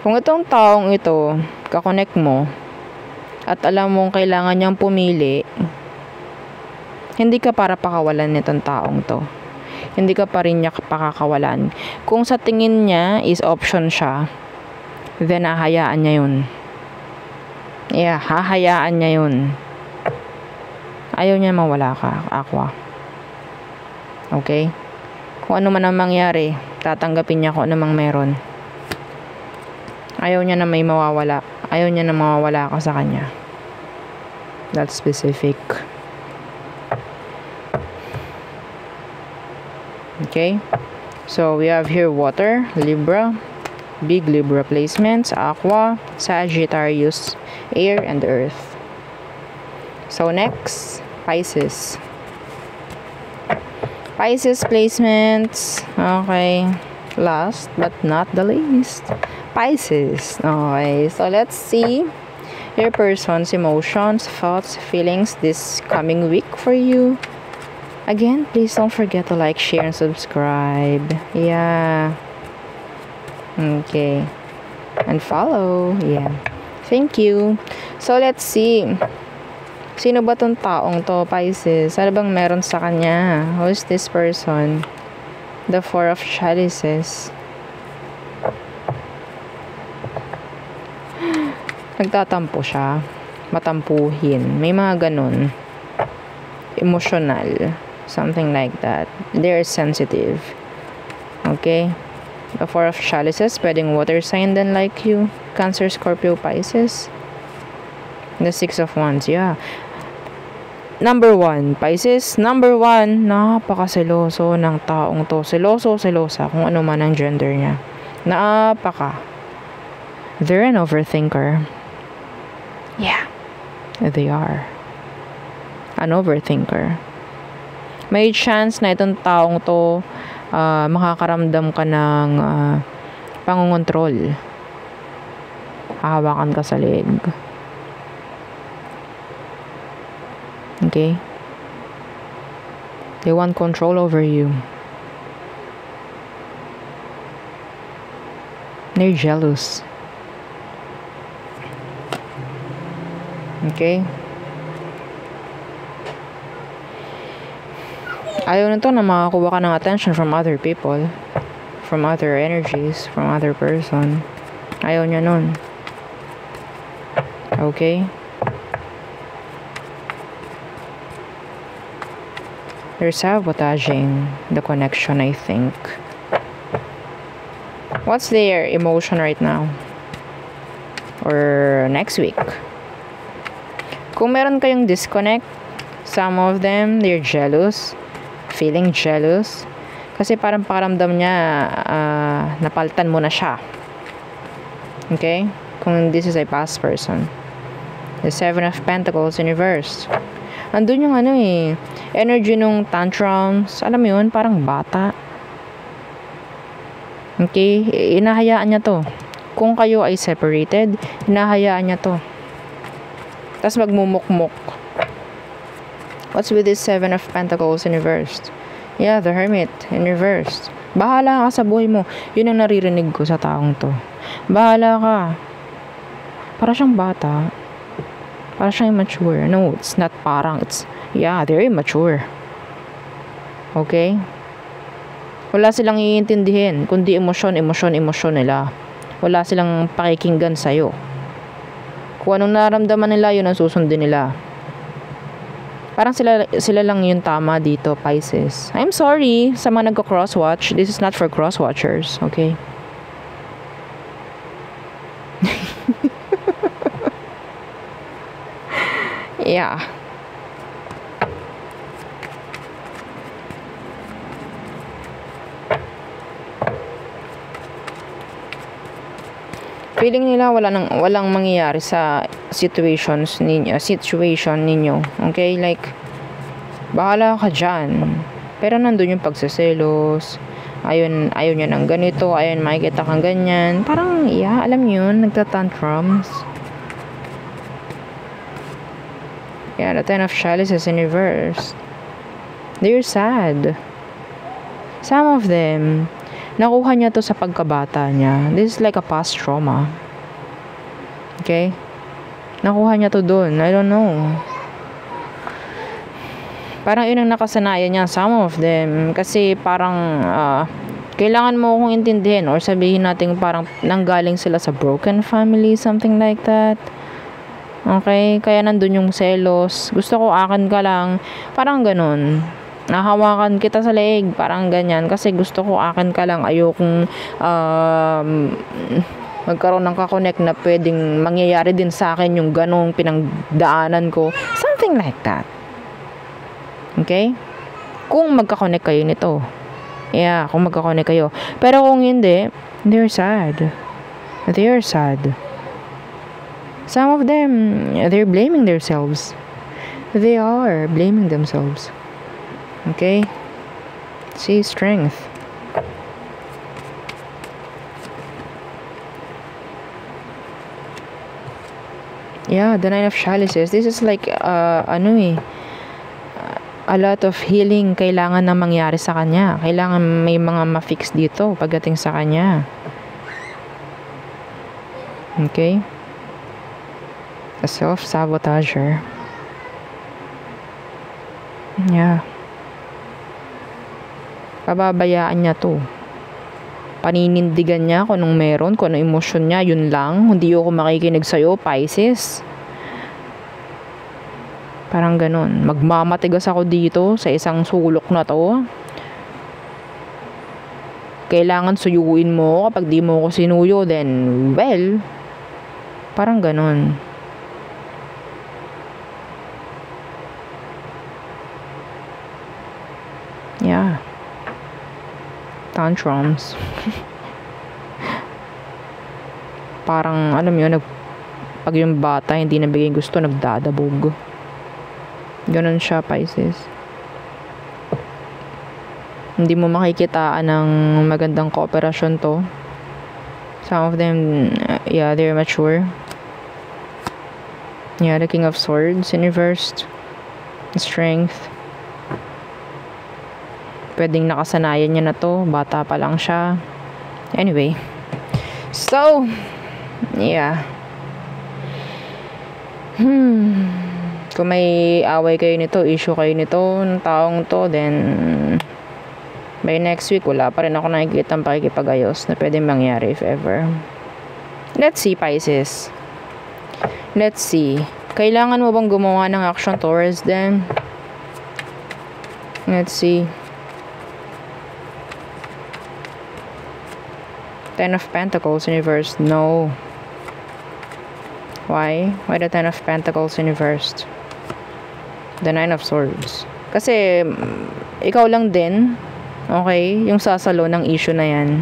Kung itong taong ito, kakonek mo, at alam mong kailangan niyang pumili, hindi ka para pakawalan nitong taong to. Hindi ka pa rin niya pakakawalan. Kung sa tingin niya is option siya, then hahayaan niya yun. Yeah, hahayaan niya yun. Ayaw niya mawala ka, Aqua. Okay? Kung ano man ang mangyari, tatanggapin niya kung ano mang meron. Ayaw niya na may mawawala. Ayaw niya na mawawala ka sa kanya. That's specific. Okay? So, we have here water, Libra, big Libra placements, Aqua, Sagittarius, air, and earth. So, next, Pisces. Pisces placements. Okay. Last but not the least, Pisces. Okay, so let's see your person's emotions, thoughts, feelings this coming week for you. Again, please don't forget to like, share, and subscribe. Yeah. Okay. And follow. Yeah. Thank you. So, let's see. Sino ba tong taong to, Pisces? Ano bang meron sa kanya? Who is this person? The Four of Chalices. Nagtatampo siya. Matampuhin. May mga ganun. Emotional. Something like that. They're sensitive. Okay? The Four of Chalices. Pwedeng water sign din like you. Cancer, Scorpio, Pisces. The Six of Wands. Yeah. Number 1. Pisces. Number 1. Napakaseloso ng taong to. Seloso, selosa. Kung ano man ang gender niya. Napaka. They're an overthinker. Yeah, they are. An overthinker. May chance na itong taong to makakaramdam ka ng pangungontrol. Hahawakan ka sa leg. Okay? They want control over you. They're jealous. Okay? Ayaw nito na makakuha ka ng attention from other people, from other energies, from other person. Ayaw niya nun. Okay? They're sabotaging the connection, I think. What's their emotion right now? Or next week? Kung meron kayong disconnect, some of them, they're jealous, feeling jealous. Kasi parang pakiramdam niya, napalitan mo na siya. Okay? Kung this is a past person. The Seven of Pentacles in reverse. Andun yung energy nung tantrums. Alam mo yun, parang bata. Okay? Inahayaan niya to. Kung kayo ay separated, inahayaan niya to. Tapos magmumukmuk. What's with this Seven of Pentacles in reverse? Yeah, the Hermit in reverse. Bahala ka sa buhay mo. Yun ang naririnig ko sa taong to. Bahala ka. Para siyang bata. Para siyang immature. No, it's not parang. It's, yeah, they're immature. Okay? Wala silang iintindihin. Kundi emosyon nila. Wala silang pakikinggan sa'yo. Kung anong naramdaman nila, yun ang susundin nila. Parang sila lang yung tama dito, Pisces. I'm sorry sa mga nagko-crosswatch. This is not for crosswatchers, okay? Yeah. Feeling nila walang mangyayari sa situation ninyo. Okay? Like, bahala ka dyan. Pero nandun yung pagseselos. Ayaw niya ng ganito. Ayaw makikita kang ganyan. Parang, yeah, alam niyo yun. Nagtatantrums. Yeah, the Ten of Chalices in reverse. They're sad. Some of them, nakuha niya to sa pagkabata niya. This is like a past trauma. Okay? Nakuha niya to dun. I don't know. Parang yun ang nakasanayan niya. Some of them. Kasi parang kailangan mo kong intindihin or sabihin natin parang nanggaling sila sa broken family. Something like that. Okay? Kaya nandun yung selos. Gusto ko akin ka lang. Parang ganun. Nahawakan kita sa leeg, parang ganyan, kasi gusto ko akin ka lang, ayokong magkaroon ng kakonect na pwedeng mangyayari din sa akin yung ganong pinagdaanan ko, something like that. Okay? Kung magkakonect kayo nito, yeah, kung magkakonect kayo, pero kung hindi, they're sad. Some of them, they're blaming themselves. They are blaming themselves. Okay? See, strength. Yeah, the Nine of Chalices. This is like, a lot of healing kailangan na mangyari sa kanya. Kailangan may mga ma-fix dito pagdating sa kanya. Okay? A self-sabotager. Yeah. Pababayaan niya to. Paninindigan niya kung anong meron, kung anong emosyon niya, yun lang. Hindi ako makikinig sa'yo, Pisces. Parang ganun. Magmamatigas ako dito sa isang sulok na to. Kailangan suyuin mo. Kapag di mo ako sinuyo, then, well, parang ganun. Yeah. Tantrums. Parang, alam mo yun, pag yung bata hindi nabigay gusto, nagdadabog. Ganon siya, Pisces. Hindi mo makikitaan ng magandang kooperasyon to. Some of them, yeah, they're mature. Yeah, the King of Swords in reversed. Strength. Pwedeng nakasanayan niya na to. Bata pa lang siya. Anyway. So, yeah. Kung may away kayo nito, issue kayo nito, ng taong to, then by next week, wala pa rin ako nakikita ang pakikipag-ayos na pwede mangyari if ever. Let's see, Pisces. Let's see. Kailangan mo bang gumawa ng action towards them? Let's see. Ten of Pentacles in reverse. No. Why? Why the Ten of Pentacles in reversed? The Nine of Swords. Kasi, ikaw lang din, okay, yung sasalo ng issue na yan,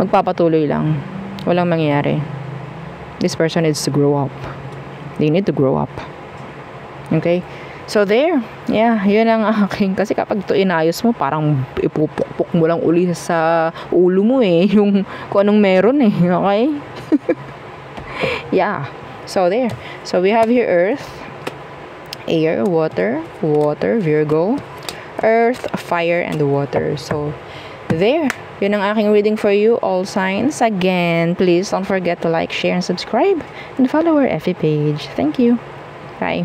magpapatuloy lang. Walang mangyayari. This person needs to grow up. They need to grow up. Okay? So, there. Yeah, yun ang aking. Kasi kapag ito inayos mo, parang ipupukpuk mo lang uli sa ulo mo eh. Yung kung anong meron eh. Okay? Yeah. So, there. So, we have here Earth, Air, Water, Virgo, Earth, Fire, and Water. So, there. Yun ang aking reading for you, all signs. Again, please don't forget to like, share, and subscribe. And follow our FB page. Thank you. Bye.